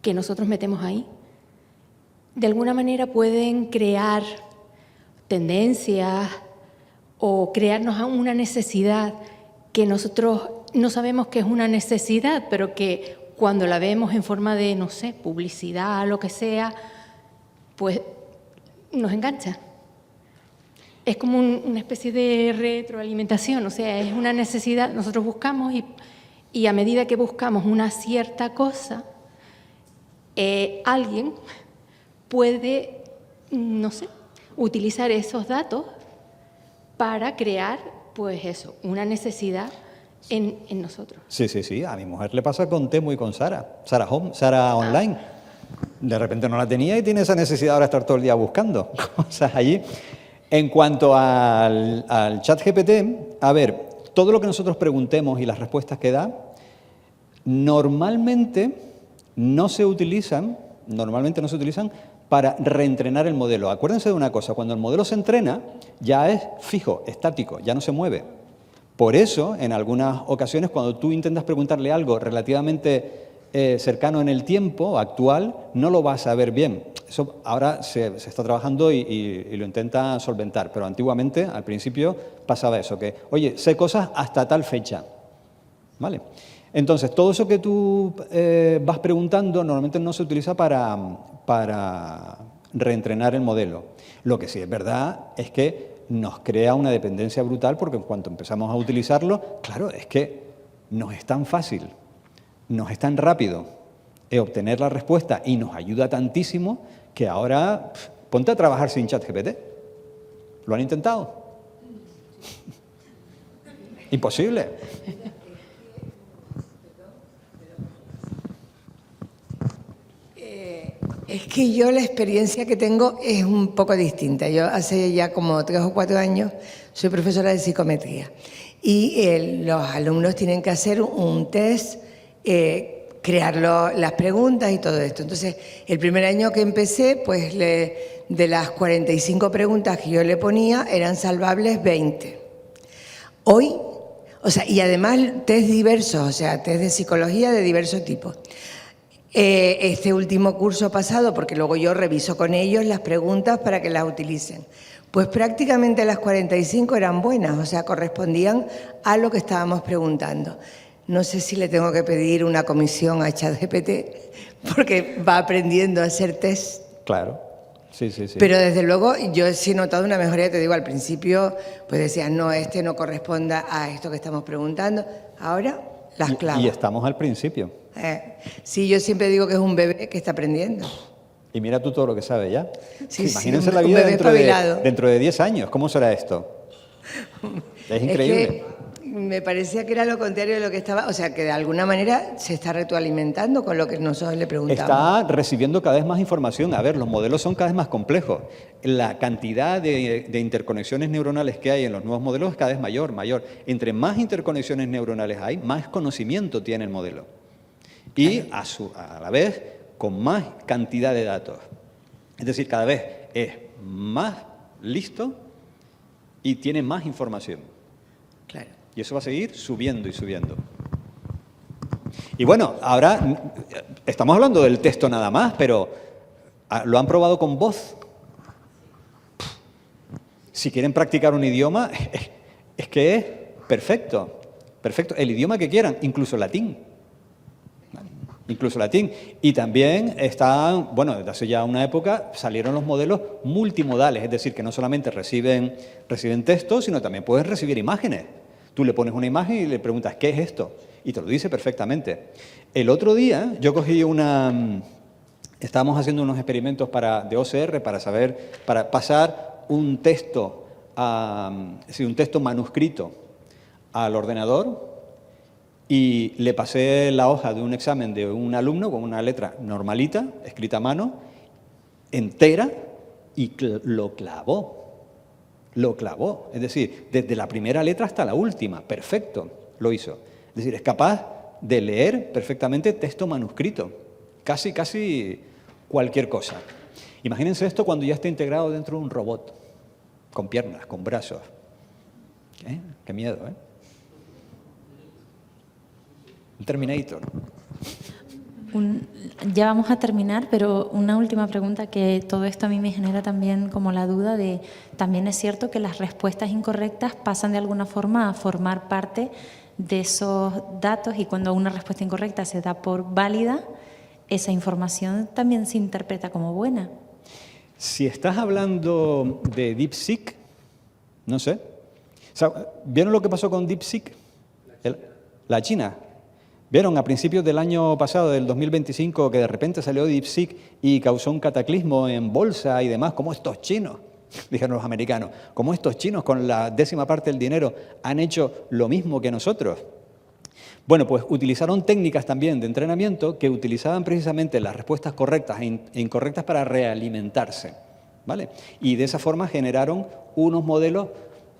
que nosotros metemos ahí, de alguna manera pueden crear tendencias o crearnos una necesidad que nosotros no sabemos que es una necesidad, pero que cuando la vemos en forma de, no sé, publicidad, lo que sea, pues nos engancha. Es como una especie de retroalimentación, o sea, es una necesidad, nosotros buscamos y a medida que buscamos una cierta cosa, alguien puede, no sé, utilizar esos datos para crear, pues eso, una necesidad en nosotros. Sí, sí, sí. A mi mujer le pasa con Temu y con Sara. Sara Home, Sara Online. De repente no la tenía y tiene esa necesidad ahora de estar todo el día buscando cosas allí. En cuanto al ChatGPT, a ver, todo lo que nosotros preguntemos y las respuestas que da, normalmente no se utilizan para reentrenar el modelo. Acuérdense de una cosa, cuando el modelo se entrena, ya es fijo, estático, ya no se mueve. Por eso, en algunas ocasiones, cuando tú intentas preguntarle algo relativamente cercano en el tiempo actual, no lo vas a ver bien. Eso ahora se está trabajando y lo intenta solventar, pero antiguamente, al principio, pasaba eso, que, oye, sé cosas hasta tal fecha, ¿vale? Entonces, todo eso que tú vas preguntando normalmente no se utiliza para reentrenar el modelo. Lo que sí es verdad es que nos crea una dependencia brutal porque en cuanto empezamos a utilizarlo, claro, es que nos es tan fácil, nos es tan rápido obtener la respuesta y nos ayuda tantísimo que ahora ponte a trabajar sin ChatGPT. ¿Lo han intentado? Imposible. Es que yo la experiencia que tengo es un poco distinta. Yo hace ya como 3 o 4 años soy profesora de psicometría y los alumnos tienen que hacer un test, crear las preguntas y todo esto. Entonces, el primer año que empecé, pues de las 45 preguntas que yo le ponía, eran salvables 20. Hoy, o sea, y además test diversos, o sea, test de psicología de diversos tipos. Este último curso pasado, porque luego yo reviso con ellos las preguntas para que las utilicen, pues prácticamente las 45 eran buenas, o sea, correspondían a lo que estábamos preguntando. No sé si le tengo que pedir una comisión a ChatGPT, porque va aprendiendo a hacer test. Claro, sí, sí, sí. Pero desde luego yo sí he notado una mejoría, te digo, al principio pues decían, no, este no corresponda a esto que estamos preguntando, ahora las clavo. Y estamos al principio. Sí, yo siempre digo que es un bebé que está aprendiendo. Y mira tú todo lo que sabe ya. Sí, imagínense sí, la vida espabilado. dentro de 10 años. ¿Cómo será esto? Es increíble. Es que me parecía que era lo contrario de lo que estaba, o sea, que de alguna manera se está retroalimentando con lo que nosotros le preguntamos. Está recibiendo cada vez más información. A ver, los modelos son cada vez más complejos. La cantidad de interconexiones neuronales que hay en los nuevos modelos es cada vez mayor. Entre más interconexiones neuronales hay, más conocimiento tiene el modelo. Y a la vez con más cantidad de datos. Es decir, cada vez es más listo y tiene más información. Claro. Y eso va a seguir subiendo y subiendo. Y bueno, ahora estamos hablando del texto nada más, pero ¿lo han probado con voz? Si quieren practicar un idioma, es que es perfecto. Perfecto. El idioma que quieran, incluso latín. Incluso latín. Y también están, bueno, desde hace ya una época salieron los modelos multimodales, es decir, que no solamente reciben texto, sino también pueden recibir imágenes. Tú le pones una imagen y le preguntas, ¿qué es esto? Y te lo dice perfectamente. El otro día yo cogí estábamos haciendo unos experimentos de OCR para pasar un texto manuscrito al ordenador. Y le pasé la hoja de un examen de un alumno con una letra normalita, escrita a mano, entera, y lo clavó. Lo clavó. Es decir, desde la primera letra hasta la última. Perfecto, lo hizo. Es decir, es capaz de leer perfectamente texto manuscrito. Casi cualquier cosa. Imagínense esto cuando ya está integrado dentro de un robot. con piernas, con brazos. Qué miedo, ¿eh? Un Terminator. Ya vamos a terminar, pero una última pregunta, que todo esto a mí me genera también como la duda de, también es cierto que las respuestas incorrectas pasan de alguna forma a formar parte de esos datos, y cuando una respuesta incorrecta se da por válida, esa información también se interpreta como buena. Si estás hablando de DeepSeek, no sé. O sea, ¿vieron lo que pasó con DeepSeek? La China. ¿Vieron a principios del año pasado, del 2025, que de repente salió DeepSeek y causó un cataclismo en bolsa y demás? Como estos chinos, dijeron los americanos, como estos chinos con la 10ª parte del dinero han hecho lo mismo que nosotros. Bueno, pues utilizaron técnicas también de entrenamiento que utilizaban precisamente las respuestas correctas e incorrectas para realimentarse, ¿vale? Y de esa forma generaron unos modelos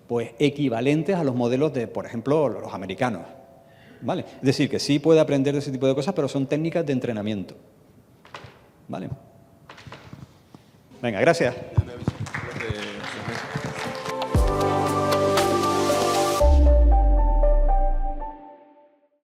pues equivalentes a los modelos de, por ejemplo, los americanos, ¿vale? Es decir, que sí puede aprender de ese tipo de cosas, pero son técnicas de entrenamiento, ¿vale? Venga, gracias.